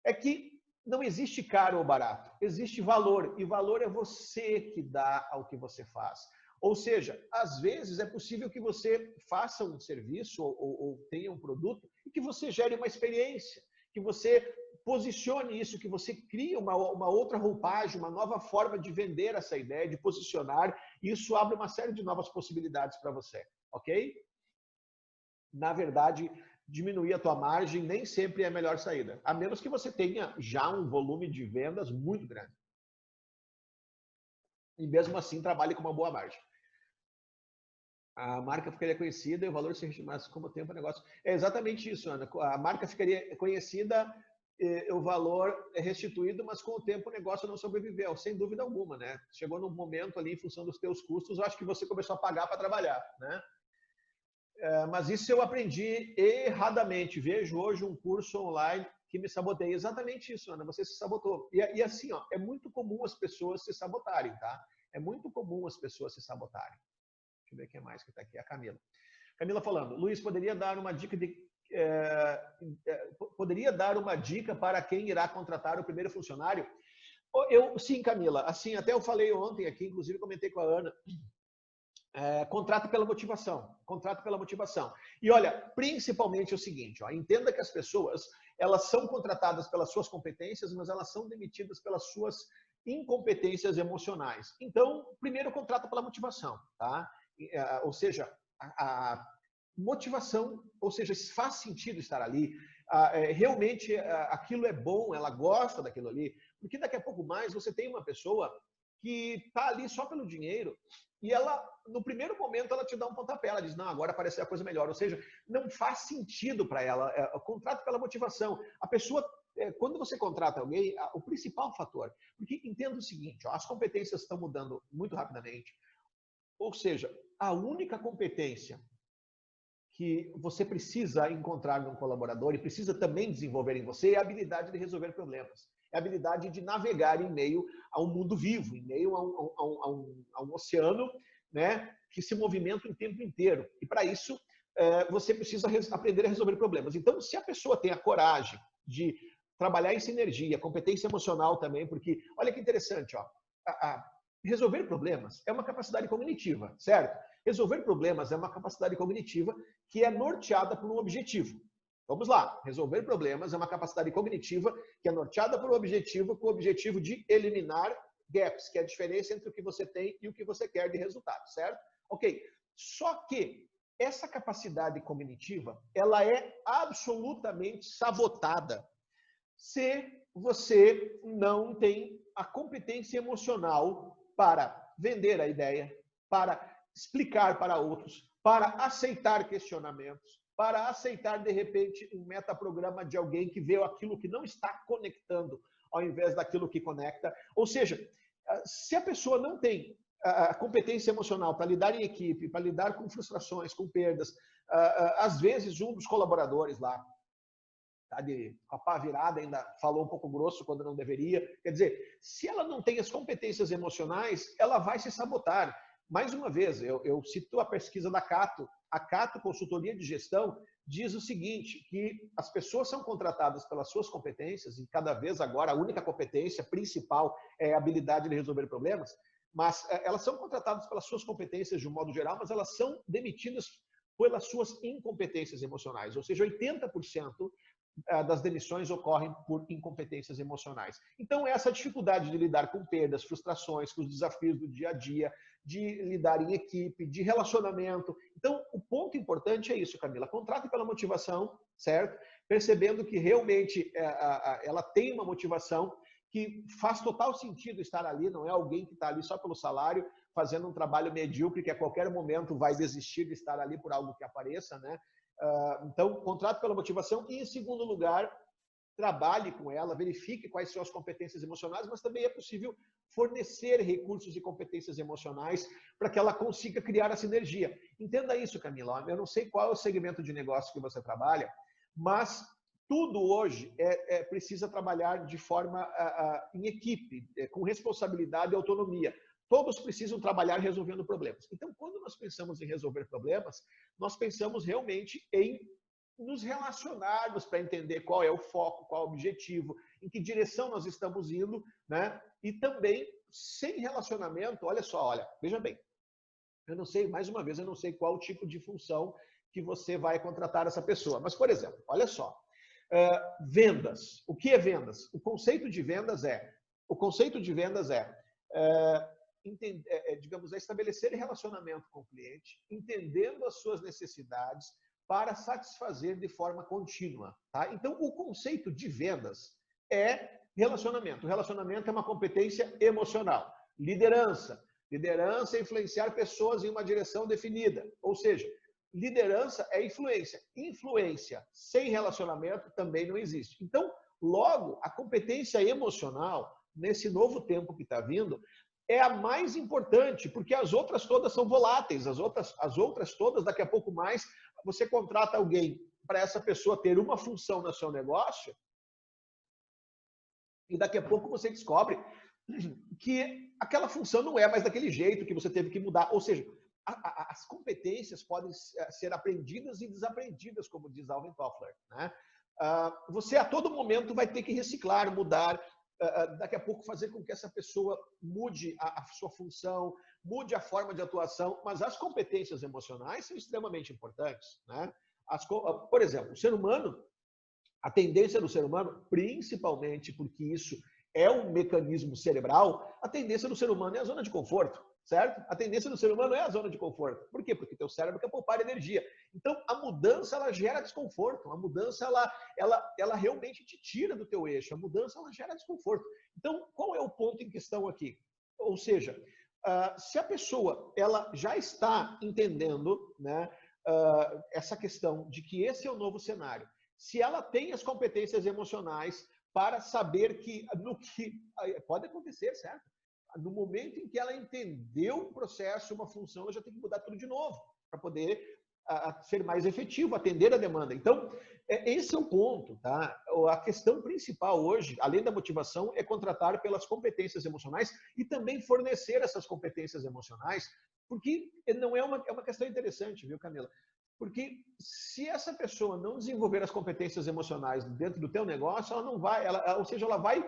é que não existe caro ou barato, existe valor, e valor é você que dá ao que você faz. Ou seja, às vezes é possível que você faça um serviço ou tenha um produto e que você gere uma experiência, que você posicione isso, que você crie uma outra roupagem, uma nova forma de vender essa ideia, de posicionar, e isso abre uma série de novas possibilidades para você, ok? Na verdade, diminuir a tua margem nem sempre é a melhor saída, a menos que você tenha já um volume de vendas muito grande. E mesmo assim, trabalhe com uma boa margem. A marca ficaria conhecida e o valor se mas como tempo o negócio. É exatamente isso, Ana. A marca ficaria conhecida, o valor é restituído, mas com o tempo o negócio não sobreviveu, sem dúvida alguma, né? Chegou num momento ali, em função dos teus custos, eu acho que você começou a pagar para trabalhar, né? Mas isso eu aprendi erradamente. Vejo hoje um curso online que me sabotei. Exatamente isso, Ana, você se sabotou. E assim, ó, é muito comum as pessoas se sabotarem, tá? É muito comum as pessoas se sabotarem. Deixa eu ver quem mais que está aqui. A Camila. Camila falando, Luiz, poderia dar uma dica de poderia dar uma dica para quem irá contratar o primeiro funcionário? Sim, Camila. Assim, até eu falei ontem aqui, inclusive comentei com a Ana. Contrato pela motivação. Contrato pela motivação. E olha, principalmente o seguinte, ó, entenda que as pessoas, elas são contratadas pelas suas competências, mas elas são demitidas pelas suas incompetências emocionais. Então, primeiro, contrata pela motivação, tá? Ou seja, a motivação, ou seja, faz sentido estar ali, realmente aquilo é bom, ela gosta daquilo ali, porque daqui a pouco mais você tem uma pessoa que está ali só pelo dinheiro e ela, no primeiro momento, ela te dá um pontapé, ela diz, não, agora parece a coisa melhor, ou seja, não faz sentido para ela, contrato pela motivação. A pessoa, quando você contrata alguém, o principal fator, porque entenda o seguinte, ó, as competências estão mudando muito rapidamente, ou seja, a única competência que você precisa encontrar num colaborador e precisa também desenvolver em você é a habilidade de resolver problemas. É a habilidade de navegar em meio a um mundo vivo, em meio a um oceano, né, que se movimenta o tempo inteiro. E para isso, você precisa aprender a resolver problemas. Então, se a pessoa tem a coragem de trabalhar em sinergia, competência emocional também, porque, olha que interessante, ó, resolver problemas é uma capacidade cognitiva, certo? Resolver problemas é uma capacidade cognitiva que é norteada por um objetivo. Vamos lá, resolver problemas é uma capacidade cognitiva que é norteada por um objetivo, com o objetivo de eliminar gaps, que é a diferença entre o que você tem e o que você quer de resultado, certo? Ok, só que essa capacidade cognitiva, ela é absolutamente sabotada se você não tem a competência emocional para vender a ideia, para explicar para outros, para aceitar questionamentos, para aceitar, de repente, um metaprograma de alguém que vê aquilo que não está conectando, ao invés daquilo que conecta. Ou seja, se a pessoa não tem a competência emocional para lidar em equipe, para lidar com frustrações, com perdas, às vezes um dos colaboradores lá, tá de com a pá virada, ainda falou um pouco grosso quando não deveria. Quer dizer, se ela não tem as competências emocionais, ela vai se sabotar. Mais uma vez, eu cito a pesquisa da Cato. A Cato, Consultoria de Gestão, diz o seguinte, que as pessoas são contratadas pelas suas competências, e cada vez agora a única competência principal é a habilidade de resolver problemas, mas elas são contratadas pelas suas competências de um modo geral, mas elas são demitidas pelas suas incompetências emocionais, ou seja, 80% das demissões ocorrem por incompetências emocionais. Então, essa dificuldade de lidar com perdas, frustrações, com os desafios do dia a dia, de lidar em equipe, de relacionamento. Então, o ponto importante é isso, Camila. Contrate pela motivação, certo? Percebendo que realmente ela tem uma motivação que faz total sentido estar ali, não é alguém que está ali só pelo salário, fazendo um trabalho medíocre que a qualquer momento vai desistir de estar ali por algo que apareça, né? Então, contrato pela motivação e, em segundo lugar, trabalhe com ela, verifique quais são as competências emocionais, mas também é possível fornecer recursos e competências emocionais para que ela consiga criar a sinergia. Entenda isso, Camila. Eu não sei qual é o segmento de negócio que você trabalha, mas tudo hoje precisa trabalhar de forma em equipe, com responsabilidade e autonomia. Todos precisam trabalhar resolvendo problemas. Então, quando nós pensamos em resolver problemas, nós pensamos realmente em nos relacionarmos para entender qual é o foco, qual é o objetivo, em que direção nós estamos indo, né? E também, sem relacionamento, olha só, veja bem, eu não sei, mais uma vez, eu não sei qual tipo de função que você vai contratar essa pessoa. Mas, por exemplo, olha só, vendas. O que é vendas? O conceito de vendas digamos, estabelecer relacionamento com o cliente, entendendo as suas necessidades para satisfazer de forma contínua. Tá? Então, o conceito de vendas é relacionamento. O relacionamento é uma competência emocional. Liderança. Liderança é influenciar pessoas em uma direção definida. Ou seja, liderança é influência. Influência sem relacionamento também não existe. Então, logo, a competência emocional, nesse novo tempo que está vindo, é a mais importante, porque as outras todas são voláteis, as outras todas, daqui a pouco mais, você contrata alguém para essa pessoa ter uma função no seu negócio, e daqui a pouco você descobre que aquela função não é mais daquele jeito, que você teve que mudar. Ou seja, as competências podem ser aprendidas e desaprendidas, como diz Alvin Toffler, né? Você a todo momento vai ter que reciclar, mudar, daqui a pouco fazer com que essa pessoa mude a sua função, mude a forma de atuação, mas as competências emocionais são extremamente importantes, né? Por exemplo, o ser humano, a tendência do ser humano, principalmente porque isso é um mecanismo cerebral, a tendência do ser humano é a zona de conforto, certo? A tendência do ser humano é a zona de conforto. Por quê? Porque teu cérebro quer poupar energia. Então, a mudança, ela gera desconforto. A mudança, ela realmente te tira do teu eixo. A mudança, ela gera desconforto. Então, qual é o ponto em questão aqui? Ou seja, se a pessoa ela já está entendendo, né, essa questão de que esse é o novo cenário, se ela tem as competências emocionais para saber que no que pode acontecer, certo? No momento em que ela entendeu o processo, uma função, ela já tem que mudar tudo de novo para poder ser mais efetivo, atender a demanda. Então, esse é o ponto, tá? A questão principal hoje, além da motivação, é contratar pelas competências emocionais e também fornecer essas competências emocionais, porque não é uma questão interessante, viu, Camila? Porque se essa pessoa não desenvolver as competências emocionais dentro do teu negócio, ela não vai, ou seja, ela vai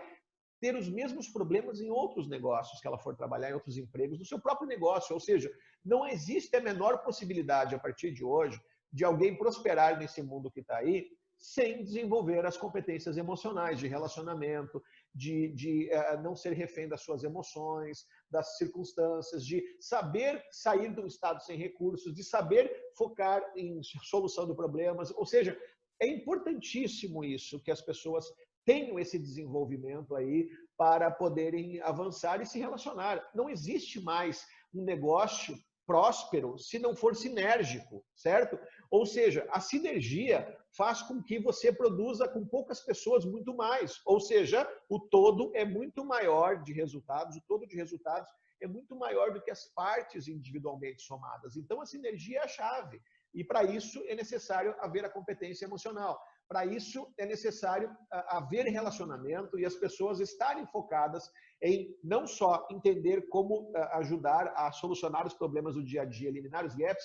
ter os mesmos problemas em outros negócios que ela for trabalhar, em outros empregos, no seu próprio negócio. Ou seja, não existe a menor possibilidade, a partir de hoje, de alguém prosperar nesse mundo que está aí, sem desenvolver as competências emocionais de relacionamento, de não ser refém das suas emoções, das circunstâncias, de saber sair de um estado sem recursos, de saber focar em solução de problemas. Ou seja, é importantíssimo isso, que as pessoas tenham esse desenvolvimento aí para poderem avançar e se relacionar. Não existe mais um negócio próspero se não for sinérgico, certo? Ou seja, a sinergia faz com que você produza com poucas pessoas muito mais. Ou seja, o todo é muito maior de resultados, o todo de resultados é muito maior do que as partes individualmente somadas. Então, a sinergia é a chave. E para isso é necessário haver a competência emocional. Para isso é necessário haver relacionamento e as pessoas estarem focadas em não só entender como ajudar a solucionar os problemas do dia a dia, eliminar os gaps,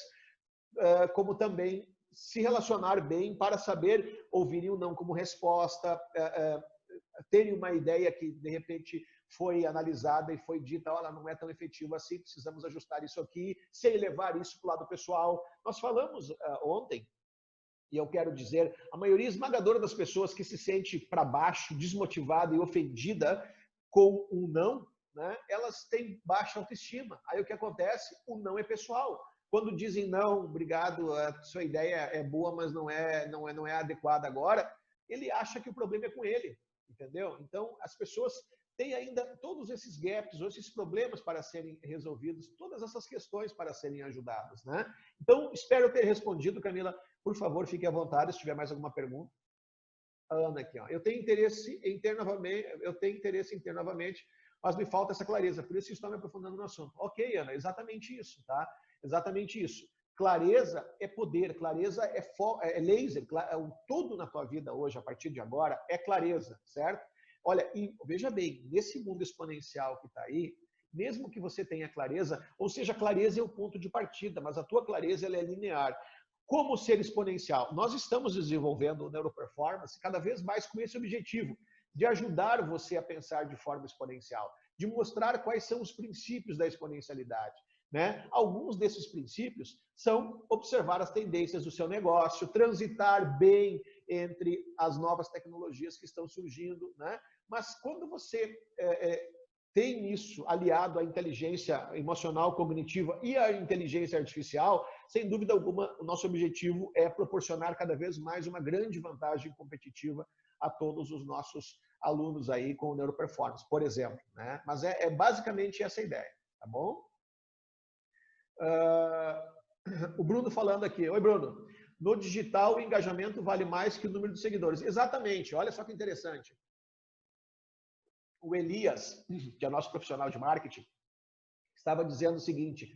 como também se relacionar bem para saber ouvirem o não como resposta, terem uma ideia que de repente foi analisada e foi dita, olha, não é tão efetivo assim, precisamos ajustar isso aqui, sem levar isso para o lado pessoal. Nós falamos ontem, e eu quero dizer, a maioria esmagadora das pessoas que se sente para baixo, desmotivada e ofendida com um não, né, elas têm baixa autoestima. Aí o que acontece? O não é pessoal. Quando dizem não, obrigado, a sua ideia é boa, mas não é adequada agora, ele acha que o problema é com ele, entendeu? Então, as pessoas têm ainda todos esses gaps, ou esses problemas para serem resolvidos, todas essas questões para serem ajudadas, né? Então, espero ter respondido, Camila. Por favor, fique à vontade se tiver mais alguma pergunta. A Ana aqui, ó. Eu tenho interesse em ter novamente, mas me falta essa clareza, por isso estou me aprofundando no assunto. Ok, Ana, exatamente isso, tá? Exatamente isso. Clareza é poder, clareza é laser, tudo na tua vida hoje, a partir de agora, é clareza, certo? Olha, e veja bem, nesse mundo exponencial que está aí, mesmo que você tenha clareza, ou seja, clareza é o ponto de partida, mas a tua clareza ela é linear. Como ser exponencial? Nós estamos desenvolvendo o Neuroperformance cada vez mais com esse objetivo, de ajudar você a pensar de forma exponencial, de mostrar quais são os princípios da exponencialidade, né? Alguns desses princípios são observar as tendências do seu negócio, transitar bem entre as novas tecnologias que estão surgindo, né? Mas quando você tem isso aliado à inteligência emocional cognitiva e à inteligência artificial, sem dúvida alguma, o nosso objetivo é proporcionar cada vez mais uma grande vantagem competitiva a todos os nossos alunos aí com o Neuroperformance, por exemplo, né? Mas é basicamente essa a ideia, tá bom? O Bruno falando aqui. Oi, Bruno. No digital, o engajamento vale mais que o número de seguidores. Exatamente. Olha só que interessante. O Elias, que é nosso profissional de marketing, estava dizendo o seguinte,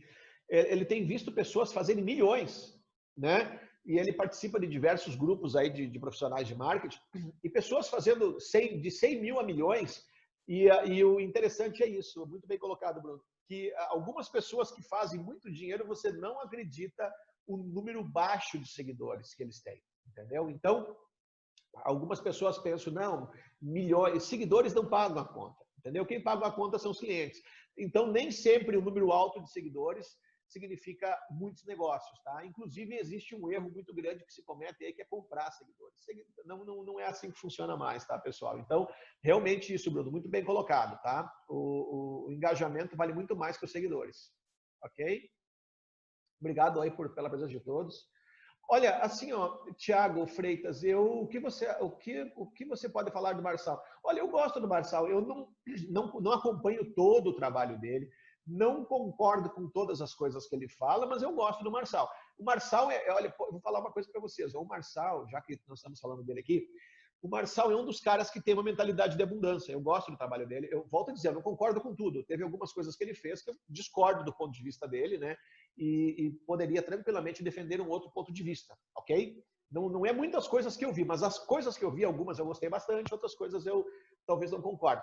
ele tem visto pessoas fazerem milhões, né? E ele participa de diversos grupos aí de profissionais de marketing, e pessoas fazendo de 100 mil a milhões, e o interessante é isso, muito bem colocado, Bruno. que algumas pessoas que fazem muito dinheiro, você não acredita o número baixo de seguidores que eles têm, entendeu? Então, algumas pessoas pensam, não, milhões, seguidores não pagam a conta, entendeu? Quem paga a conta são os clientes. Então, nem sempre o número alto de seguidores significa muitos negócios, tá? Inclusive, existe um erro muito grande que se comete aí, que é comprar seguidores. Não é assim que funciona mais, tá, pessoal? Então, realmente isso, Bruno, muito bem colocado, tá? O engajamento vale muito mais que os seguidores, ok? Obrigado aí pela presença de todos. Olha, assim, ó, Thiago Freitas, o que você pode falar do Marçal? Olha, eu gosto do Marçal, eu não acompanho todo o trabalho dele, não concordo com todas as coisas que ele fala, mas eu gosto do Marçal. O Marçal olha, eu vou falar uma coisa para vocês, o Marçal, já que nós estamos falando dele aqui, o Marçal é um dos caras que tem uma mentalidade de abundância. Eu gosto do trabalho dele. Eu volto a dizer, eu não concordo com tudo. Teve algumas coisas que ele fez que eu discordo do ponto de vista dele, né? E poderia tranquilamente defender um outro ponto de vista, ok? Não é muitas coisas que eu vi, mas as coisas que eu vi, algumas eu gostei bastante, outras coisas eu talvez não concordo.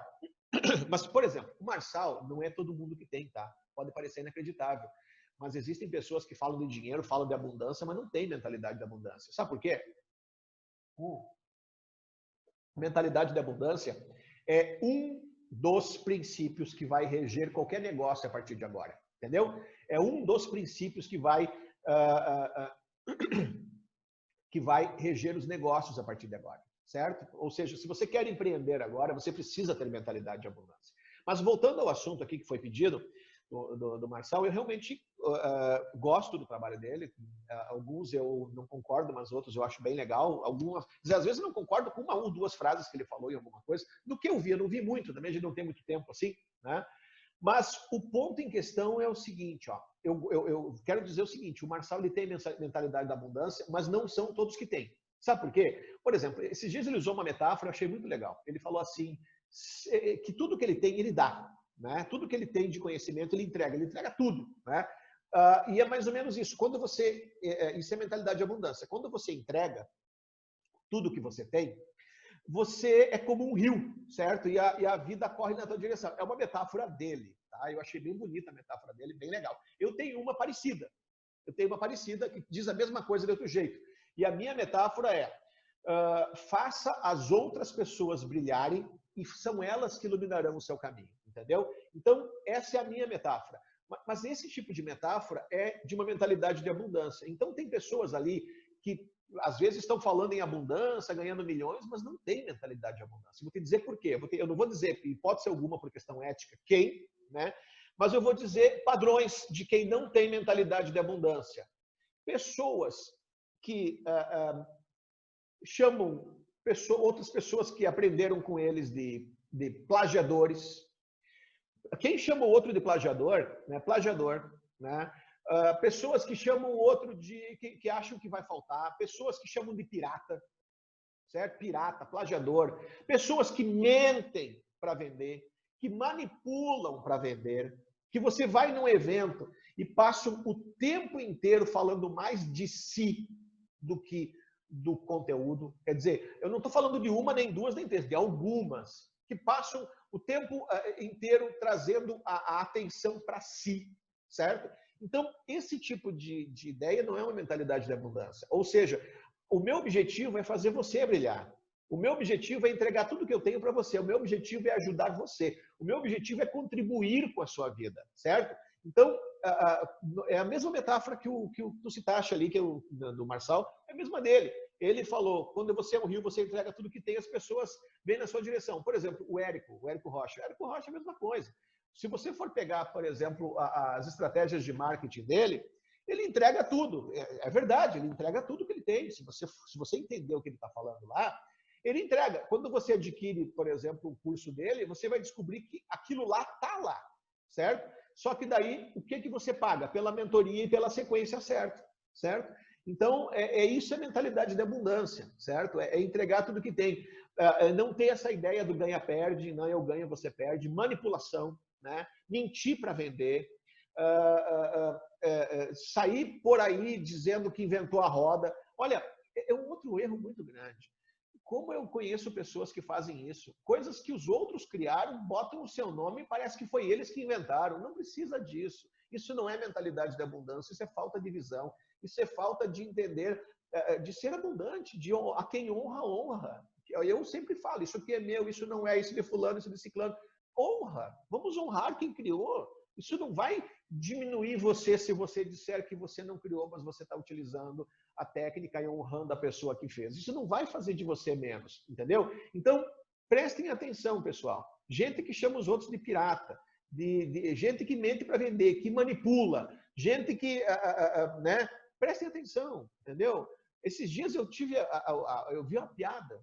Mas, por exemplo, o Marçal não é todo mundo que tem, tá? Pode parecer inacreditável. Mas existem pessoas que falam de dinheiro, falam de abundância, mas não têm mentalidade de abundância. Sabe por quê? Mentalidade de abundância é um dos princípios que vai reger qualquer negócio a partir de agora, entendeu? É um dos princípios que vai reger os negócios a partir de agora, certo? Ou seja, se você quer empreender agora, você precisa ter mentalidade de abundância. Mas voltando ao assunto aqui que foi pedido, do Marçal, eu realmente gosto do trabalho dele. Alguns eu não concordo, mas outros eu acho bem legal. Às vezes eu não concordo com uma ou duas frases que ele falou em alguma coisa. Do que eu vi, eu não vi muito, também a gente não tem muito tempo assim, né? Mas o ponto em questão é o seguinte, ó. Eu quero dizer o seguinte, o Marçal ele tem mentalidade da abundância, mas não são todos que têm. Sabe por quê? Por exemplo, esses dias ele usou uma metáfora, eu achei muito legal. Ele falou assim, que tudo que ele tem, ele dá. Né? Tudo que ele tem de conhecimento, ele entrega tudo. Né? E é mais ou menos isso. Quando você, isso é mentalidade de abundância. Quando você entrega tudo que você tem, você é como um rio, certo? E a vida corre na tua direção. É uma metáfora dele. Tá? Eu achei bem bonita a metáfora dele, bem legal. Eu tenho uma parecida. Que diz a mesma coisa de outro jeito. E a minha metáfora é: faça as outras pessoas brilharem e são elas que iluminarão o seu caminho. Entendeu? Então, essa é a minha metáfora. Mas esse tipo de metáfora é de uma mentalidade de abundância. Então, tem pessoas ali que, às vezes, estão falando em abundância, ganhando milhões, mas não tem mentalidade de abundância. Vou te dizer por quê. Eu não vou dizer, hipótese alguma, por questão ética, quem, né? Mas eu vou dizer padrões de quem não tem mentalidade de abundância. Pessoas que chamam outras pessoas que aprenderam com eles de plagiadores. Quem chama o outro de plagiador, né? Plagiador, né? Pessoas que chamam o outro que acham que vai faltar, pessoas que chamam de pirata, certo? Pirata, plagiador, pessoas que mentem para vender, que manipulam para vender, que você vai num evento e passam o tempo inteiro falando mais de si do que do conteúdo. Quer dizer, eu não estou falando de uma, nem duas, nem três, de algumas que passam o tempo inteiro trazendo a atenção para si, certo? Então, esse tipo de ideia não é uma mentalidade de abundância. Ou seja, o meu objetivo é fazer você brilhar. O meu objetivo é entregar tudo que eu tenho para você. O meu objetivo é ajudar você. O meu objetivo é contribuir com a sua vida, certo? Então, é a mesma metáfora que tu citaste ali, do Marçal, é a mesma dele. Ele falou, quando você é um rio, você entrega tudo que tem, as pessoas vêm na sua direção. Por exemplo, o Érico Rocha. O Érico Rocha é a mesma coisa. Se você for pegar, por exemplo, as estratégias de marketing dele, ele entrega tudo. É verdade, ele entrega tudo que ele tem. Se você entender o que ele está falando lá, ele entrega. Quando você adquire, por exemplo, o curso dele, você vai descobrir que aquilo lá está lá, certo? Só que daí, o que você paga? Pela mentoria e pela sequência certa, certo? Então, isso é mentalidade de abundância, certo? É entregar tudo que tem. Não ter essa ideia do ganha-perde, não, eu ganho, você perde, manipulação, né? Mentir para vender, sair por aí dizendo que inventou a roda. Olha, é um outro erro muito grande. como eu conheço pessoas que fazem isso? Coisas que os outros criaram, botam o seu nome e parece que foi eles que inventaram. Não precisa disso. Isso não é mentalidade de abundância, isso é falta de visão. Isso é falta de entender, de ser abundante, de a quem honra, honra. Eu sempre falo, isso aqui é meu, isso não é, isso de fulano, isso de ciclano. Honra. Vamos honrar quem criou. Isso não vai diminuir você se você disser que você não criou, mas você está utilizando a técnica e honrando a pessoa que fez. Isso não vai fazer de você menos, entendeu? Então, prestem atenção, pessoal. Gente que chama os outros de pirata, gente que mente para vender, que manipula, gente que, né? Prestem atenção, entendeu? Esses dias eu vi uma piada,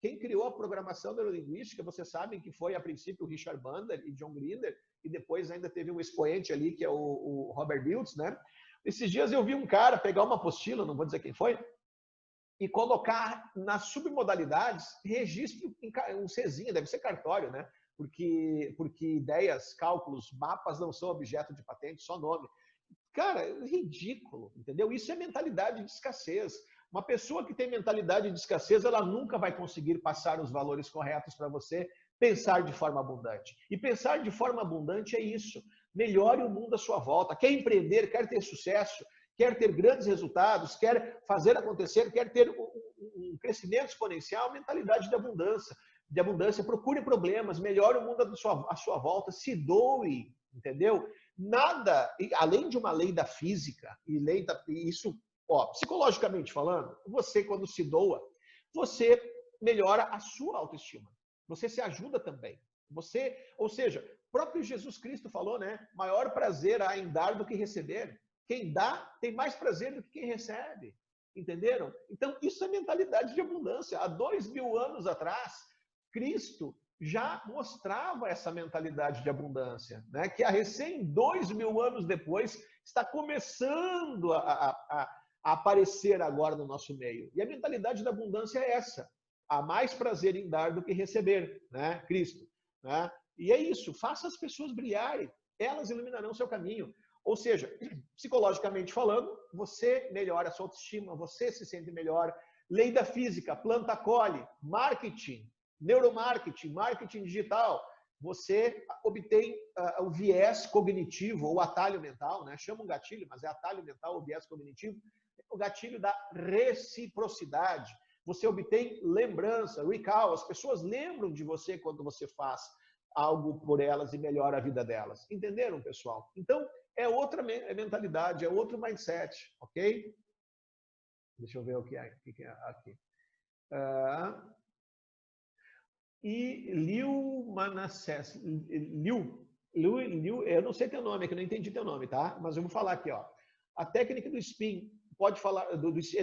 Quem criou a programação neurolinguística, vocês sabem que foi, a princípio, o Richard Bandler e John Grinder, e depois ainda teve um expoente ali, que é o Robert Dilts, né? Esses dias eu vi um cara pegar uma apostila, não vou dizer quem foi, e colocar nas submodalidades registro, um Czinho, deve ser cartório, né? Porque ideias, cálculos, mapas não são objeto de patente, só nome. Cara, é ridículo, entendeu? Isso é mentalidade de escassez. Uma pessoa que tem mentalidade de escassez, ela nunca vai conseguir passar os valores corretos para você pensar de forma abundante. E pensar de forma abundante é isso. Melhore o mundo à sua volta. Quer empreender, quer ter sucesso, quer ter grandes resultados, quer fazer acontecer, quer ter um crescimento exponencial, mentalidade de abundância. Procure problemas, melhore o mundo à sua volta, se doe, entendeu? Nada, além de uma lei da física, isso, psicologicamente falando, você quando se doa, você melhora a sua autoestima. Você se ajuda também. Ou seja, próprio Jesus Cristo falou, né? Maior prazer há em dar do que receber. Quem dá tem mais prazer do que quem recebe. Entenderam? Então, isso é mentalidade de abundância. Há 2000 anos atrás, Cristo já mostrava essa mentalidade de abundância, né? Que a recém 2000 anos depois está começando a aparecer agora no nosso meio. E a mentalidade da abundância é essa. Há mais prazer em dar do que receber, né? Cristo. Né? E é isso, faça as pessoas brilharem, elas iluminarão o seu caminho. Ou seja, psicologicamente falando, você melhora a sua autoestima, você se sente melhor. Lei da física, planta colhe, marketing, neuromarketing, marketing digital, você obtém o viés cognitivo, ou atalho mental, né? Chama um gatilho, mas é atalho mental ou viés cognitivo, o gatilho da reciprocidade. Você obtém lembrança, recall, as pessoas lembram de você quando você faz algo por elas e melhora a vida delas. Entenderam, pessoal? Então, é outra mentalidade, é outro mindset, ok? Deixa eu ver o que é aqui. E Liu Manassés, eu não sei teu nome, é que eu não entendi teu nome, tá? Mas eu vou falar aqui, ó. A técnica do spin, pode falar,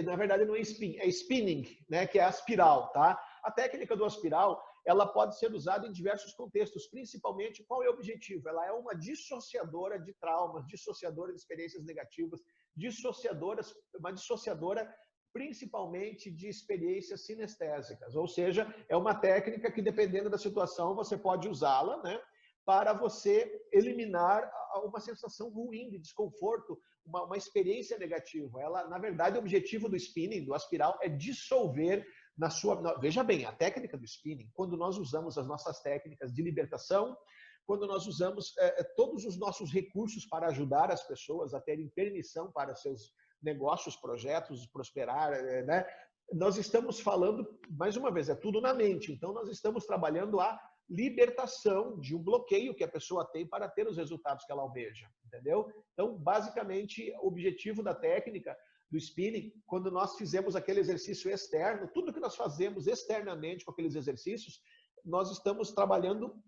na verdade não é spin, é spinning, né? Que é a espiral, tá? A técnica do espiral, ela pode ser usada em diversos contextos, principalmente qual é o objetivo? Ela é uma dissociadora de traumas, dissociadora de experiências negativas, uma dissociadora principalmente de experiências sinestésicas, ou seja, é uma técnica que, dependendo da situação, você pode usá-la, né, para você eliminar uma sensação ruim de desconforto, uma experiência negativa. Ela, na verdade, o objetivo do spinning, do espiral, é dissolver na sua... Veja bem, a técnica do spinning, quando nós usamos as nossas técnicas de libertação, quando nós usamos todos os nossos recursos para ajudar as pessoas a terem permissão para seus negócios, projetos, prosperar, né? Nós estamos falando, mais uma vez, é tudo na mente. Então, nós estamos trabalhando a libertação de um bloqueio que a pessoa tem para ter os resultados que ela almeja, entendeu? Então, basicamente, o objetivo da técnica do spinning, quando nós fizemos aquele exercício externo, tudo que nós fazemos externamente com aqueles exercícios, nós estamos trabalhando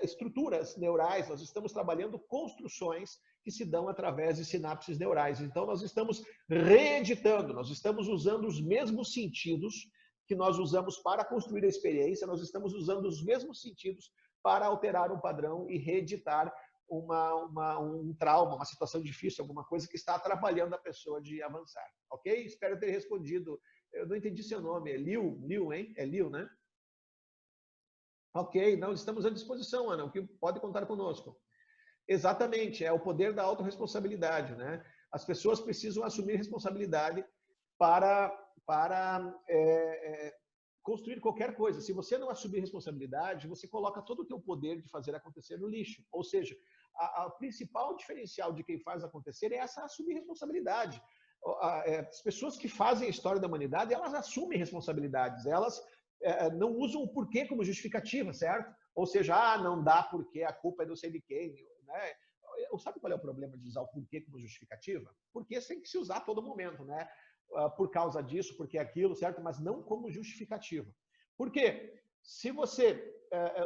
estruturas neurais, nós estamos trabalhando construções que se dão através de sinapses neurais. Então, nós estamos reeditando, nós estamos usando os mesmos sentidos que nós usamos para construir a experiência, nós estamos usando os mesmos sentidos para alterar um padrão e reeditar um trauma, uma situação difícil, alguma coisa que está atrapalhando a pessoa de avançar. Ok? Espero ter respondido. Eu não entendi seu nome. É Liu, hein? É Liu, né? Ok, não, estamos à disposição, Ana, o que pode contar conosco. Exatamente, é o poder da autorresponsabilidade, né? As pessoas precisam assumir responsabilidade para construir qualquer coisa. Se você não assumir responsabilidade, você coloca todo o teu poder de fazer acontecer no lixo. Ou seja, a principal diferencial de quem faz acontecer é essa assumir responsabilidade. As pessoas que fazem a história da humanidade, elas assumem responsabilidades, elas não usam o porquê como justificativa, certo? Ou seja, não dá porque a culpa é não sei de quem, né? Sabe qual é o problema de usar o porquê como justificativa? Porque tem que se usar a todo momento, né? Por causa disso, porque aquilo, certo? Mas não como justificativa. Por quê? Se você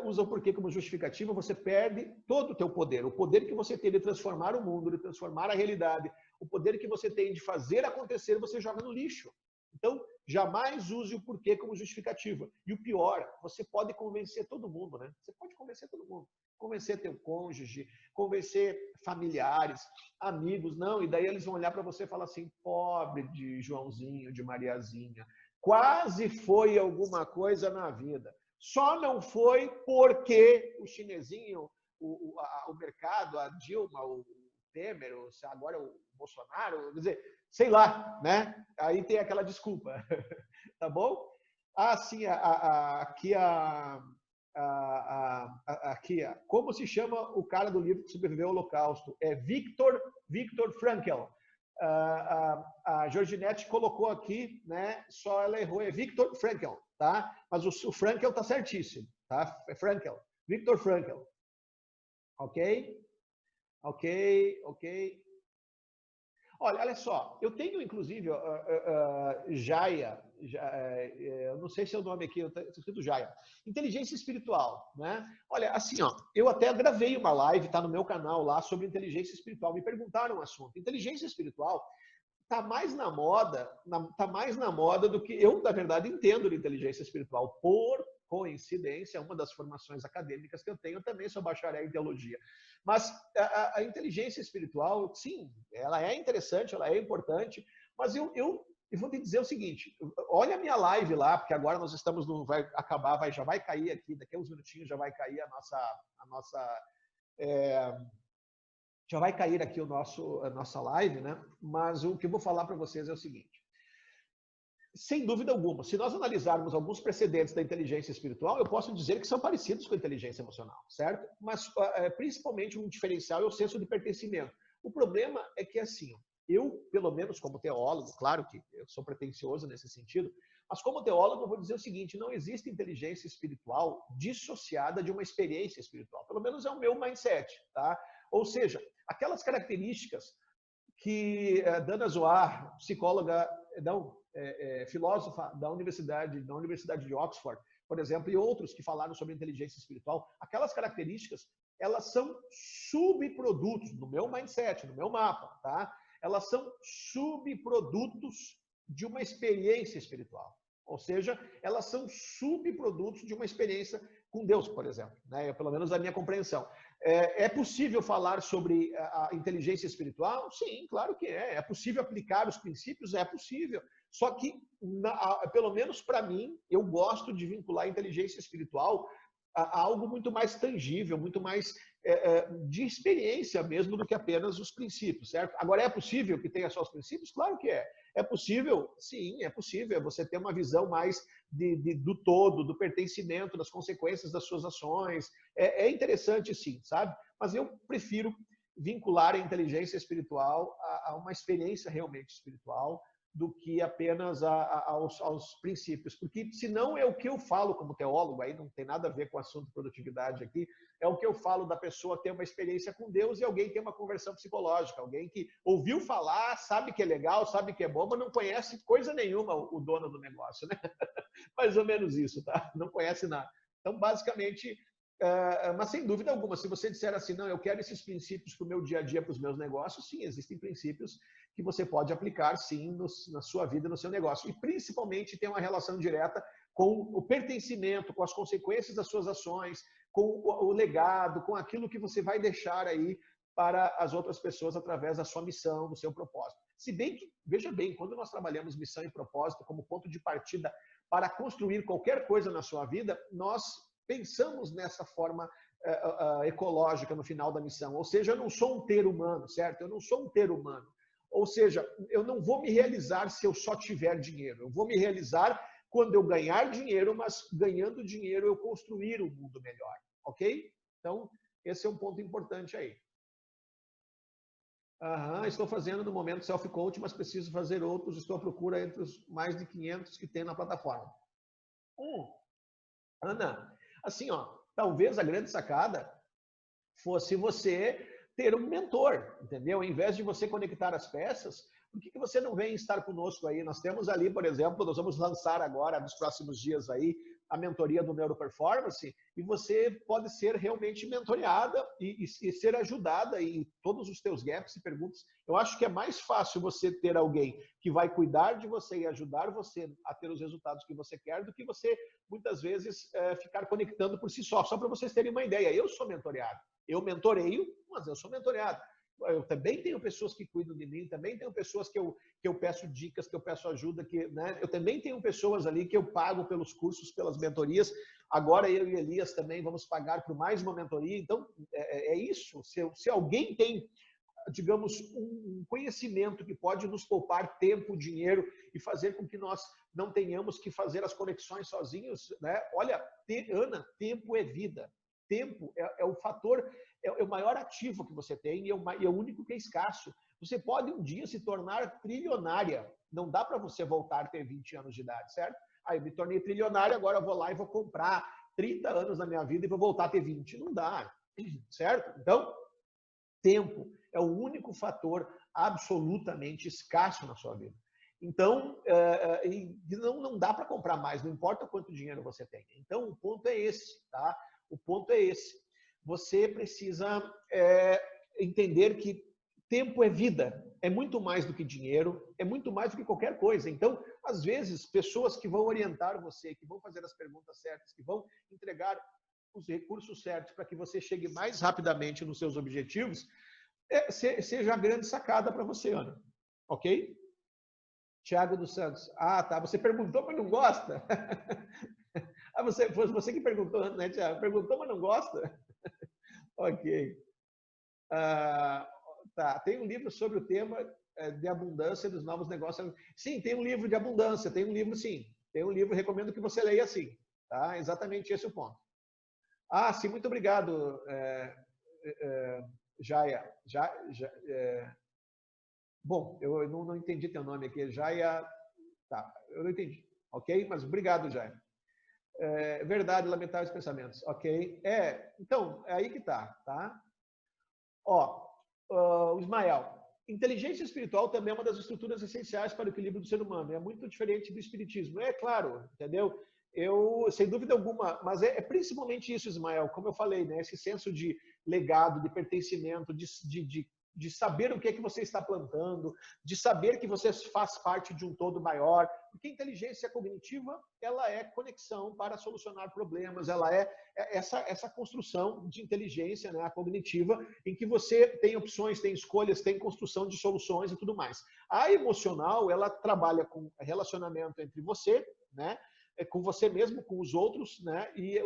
usa o porquê como justificativa, você perde todo o teu poder. O poder que você tem de transformar o mundo, de transformar a realidade, o poder que você tem de fazer acontecer, você joga no lixo. Então, jamais use o porquê como justificativa. E o pior, você pode convencer todo mundo, né? Você pode convencer todo mundo. Convencer teu cônjuge, convencer familiares, amigos, não. E daí eles vão olhar para você e falar assim, pobre de Joãozinho, de Mariazinha, quase foi alguma coisa na vida. Só não foi porque o chinesinho, o mercado, a Dilma, o Temer, agora o Bolsonaro, quer dizer, sei lá, né? Aí tem aquela desculpa, tá bom? Sim, aqui, como se chama o cara do livro que sobreviveu ao Holocausto? É Viktor Frankl. A Georginete colocou aqui, né? Só ela errou, é Viktor Frankl, tá? Mas o Frankl tá certíssimo, tá? É Frankl, Viktor Frankl. Ok? Ok. Olha só, eu tenho inclusive Jaya, eu não sei se é o nome aqui, está escrito Jaya, inteligência espiritual, né? Olha, assim, ó, eu até gravei uma live, tá no meu canal lá, sobre inteligência espiritual. Me perguntaram o assunto. Inteligência espiritual tá mais na moda do que eu, na verdade, entendo de inteligência espiritual. Por coincidência, uma das formações acadêmicas que eu tenho, eu também sou bacharel em teologia. Mas a inteligência espiritual, sim, ela é interessante, ela é importante, mas eu vou te dizer o seguinte, olha a minha live lá, porque agora nós estamos vai acabar, já vai cair aqui, daqui a uns minutinhos já vai cair já vai cair aqui a nossa live, né? Mas o que eu vou falar para vocês é o seguinte. Sem dúvida alguma, se nós analisarmos alguns precedentes da inteligência espiritual, eu posso dizer que são parecidos com a inteligência emocional, certo? Mas, principalmente, um diferencial é o senso de pertencimento. O problema é que, assim, eu, pelo menos como teólogo, claro que eu sou pretensioso nesse sentido, mas como teólogo eu vou dizer o seguinte, não existe inteligência espiritual dissociada de uma experiência espiritual. Pelo menos é o meu mindset, tá? Ou seja, aquelas características que Dana Zohar, psicóloga, filósofa da Universidade de Oxford, por exemplo, e outros que falaram sobre inteligência espiritual, aquelas características, elas são subprodutos, no meu mindset, no meu mapa, tá? Elas são subprodutos de uma experiência espiritual. Ou seja, elas são subprodutos de uma experiência com Deus, por exemplo, né? Pelo menos a minha compreensão. É possível falar sobre a inteligência espiritual? Sim, claro que é. É possível aplicar os princípios? É possível. Só que, pelo menos para mim, eu gosto de vincular a inteligência espiritual a algo muito mais tangível, muito mais de experiência mesmo do que apenas os princípios, certo? Agora, é possível que tenha só os princípios? Claro que é. É possível? Sim, é possível. Você ter uma visão mais do todo, do pertencimento, das consequências das suas ações. É interessante, sim, sabe? Mas eu prefiro vincular a inteligência espiritual a uma experiência realmente espiritual do que apenas aos princípios. Porque senão é o que eu falo como teólogo, aí não tem nada a ver com o assunto de produtividade aqui, é o que eu falo da pessoa ter uma experiência com Deus e alguém ter uma conversão psicológica, alguém que ouviu falar, sabe que é legal, sabe que é bom, mas não conhece coisa nenhuma o dono do negócio, né? Mais ou menos isso, tá? Não conhece nada. Então, basicamente, mas sem dúvida alguma, se você disser assim, não, eu quero esses princípios para o meu dia a dia, para os meus negócios, sim, existem princípios que você pode aplicar, sim, na sua vida, no seu negócio. E, principalmente, tem uma relação direta com o pertencimento, com as consequências das suas ações, com o legado, com aquilo que você vai deixar aí para as outras pessoas através da sua missão, do seu propósito. Se bem que, veja bem, quando nós trabalhamos missão e propósito como ponto de partida para construir qualquer coisa na sua vida, nós pensamos nessa forma ecológica no final da missão. Ou seja, eu não sou um ter humano, certo? Eu não sou um ter humano. Ou seja, eu não vou me realizar se eu só tiver dinheiro. Eu vou me realizar quando eu ganhar dinheiro, mas ganhando dinheiro eu construir um mundo melhor, ok? Então, esse é um ponto importante aí. Estou fazendo no momento self-coach, mas preciso fazer outros. Estou à procura entre os mais de 500 que tem na plataforma. Ana, assim, ó, talvez a grande sacada fosse você ter um mentor, entendeu? Ao invés de você conectar as peças, por que você não vem estar conosco aí? Nós temos ali, por exemplo, nós vamos lançar agora, nos próximos dias aí, a mentoria do Neuroperformance, e você pode ser realmente mentoreada e ser ajudada em todos os teus gaps e perguntas. Eu acho que é mais fácil você ter alguém que vai cuidar de você e ajudar você a ter os resultados que você quer, do que você, muitas vezes, ficar conectando por si só para vocês terem uma ideia. Eu sou mentoreado. Eu mentoreio, mas eu sou mentoreado. Eu também tenho pessoas que cuidam de mim, também tenho pessoas que eu peço dicas, que eu peço ajuda, né? Eu também tenho pessoas ali que eu pago pelos cursos, pelas mentorias. Agora eu e Elias também vamos pagar por mais uma mentoria. Então, é isso. Se alguém tem, digamos, um conhecimento que pode nos poupar tempo, dinheiro e fazer com que nós não tenhamos que fazer as conexões sozinhos, né? Olha, Ana, tempo é vida. Tempo é o fator, é o maior ativo que você tem e é o único que é escasso. Você pode um dia se tornar trilionária. Não dá para você voltar a ter 20 anos de idade, certo? Aí eu me tornei trilionária, agora eu vou lá e vou comprar 30 anos na minha vida e vou voltar a ter 20. Não dá, certo? Então, tempo é o único fator absolutamente escasso na sua vida. Então, não dá para comprar mais, não importa quanto dinheiro você tem. Então, o ponto é esse, tá? O ponto é esse. Você precisa entender que tempo é vida, é muito mais do que dinheiro, é muito mais do que qualquer coisa. Então, às vezes, pessoas que vão orientar você, que vão fazer as perguntas certas, que vão entregar os recursos certos para que você chegue mais rapidamente nos seus objetivos, seja a grande sacada para você, Ana. Ok? Tiago dos Santos. Ah, tá. Você perguntou, mas não gosta? Foi você que perguntou, né, Tiago? Perguntou, mas não gosta? Ok. Tá. Tem um livro sobre o tema de abundância dos novos negócios. Sim, tem um livro de abundância. Tem um livro, sim. Tem um livro, recomendo que você leia, sim. Tá? Exatamente esse é o ponto. Sim, muito obrigado, Jaya. Bom, eu não entendi teu nome aqui. Jaya. Tá, eu não entendi. Ok? Mas obrigado, Jaya. Verdade, lamentáveis pensamentos. Ok? Então, é aí que tá? O Ismael. Inteligência espiritual também é uma das estruturas essenciais para o equilíbrio do ser humano. É muito diferente do espiritismo. É claro, entendeu? Sem dúvida alguma, mas é principalmente isso, Ismael, como eu falei, né? Esse senso de legado, de pertencimento, de saber o que é que você está plantando, de saber que você faz parte de um todo maior, porque a inteligência cognitiva, ela é conexão para solucionar problemas, ela é essa construção de inteligência, né, a cognitiva, em que você tem opções, tem escolhas, tem construção de soluções e tudo mais. A emocional, ela trabalha com relacionamento entre você, né, com você mesmo, com os outros, né, e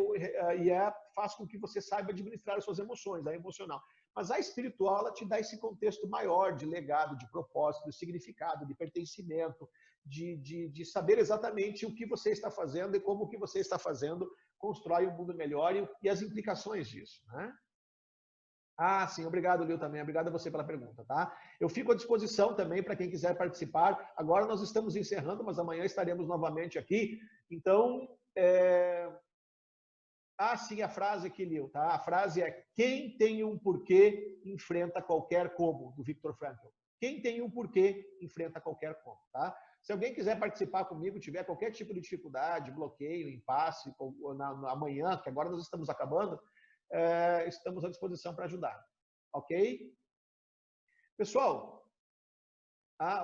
faz com que você saiba administrar as suas emoções, a emocional. Mas a espiritual, ela te dá esse contexto maior de legado, de propósito, de significado, de pertencimento, de saber exatamente o que você está fazendo e como o que você está fazendo constrói um mundo melhor e as implicações disso, né? Sim, obrigado, Lil, também. Obrigado a você pela pergunta, tá? Eu fico à disposição também para quem quiser participar. Agora nós estamos encerrando, mas amanhã estaremos novamente aqui. Então, sim, a frase aqui, Lil, tá? A frase é: quem tem um porquê enfrenta qualquer como, do Viktor Frankl. Quem tem um porquê enfrenta qualquer como, tá? Se alguém quiser participar comigo, tiver qualquer tipo de dificuldade, bloqueio, impasse, amanhã, que agora nós estamos acabando, estamos à disposição para ajudar. Ok? Pessoal,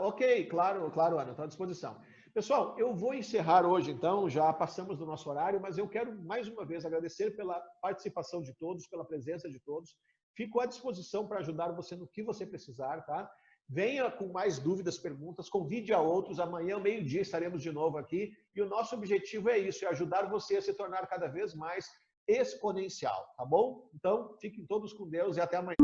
ok, claro, Ana, estou à disposição. Pessoal, eu vou encerrar hoje, então, já passamos do nosso horário, mas eu quero mais uma vez agradecer pela participação de todos, pela presença de todos. Fico à disposição para ajudar você no que você precisar, tá? Venha com mais dúvidas, perguntas, convide a outros. Amanhã, meio-dia, estaremos de novo aqui. E o nosso objetivo é isso, é ajudar você a se tornar cada vez mais exponencial, tá bom? Então, fiquem todos com Deus e até amanhã.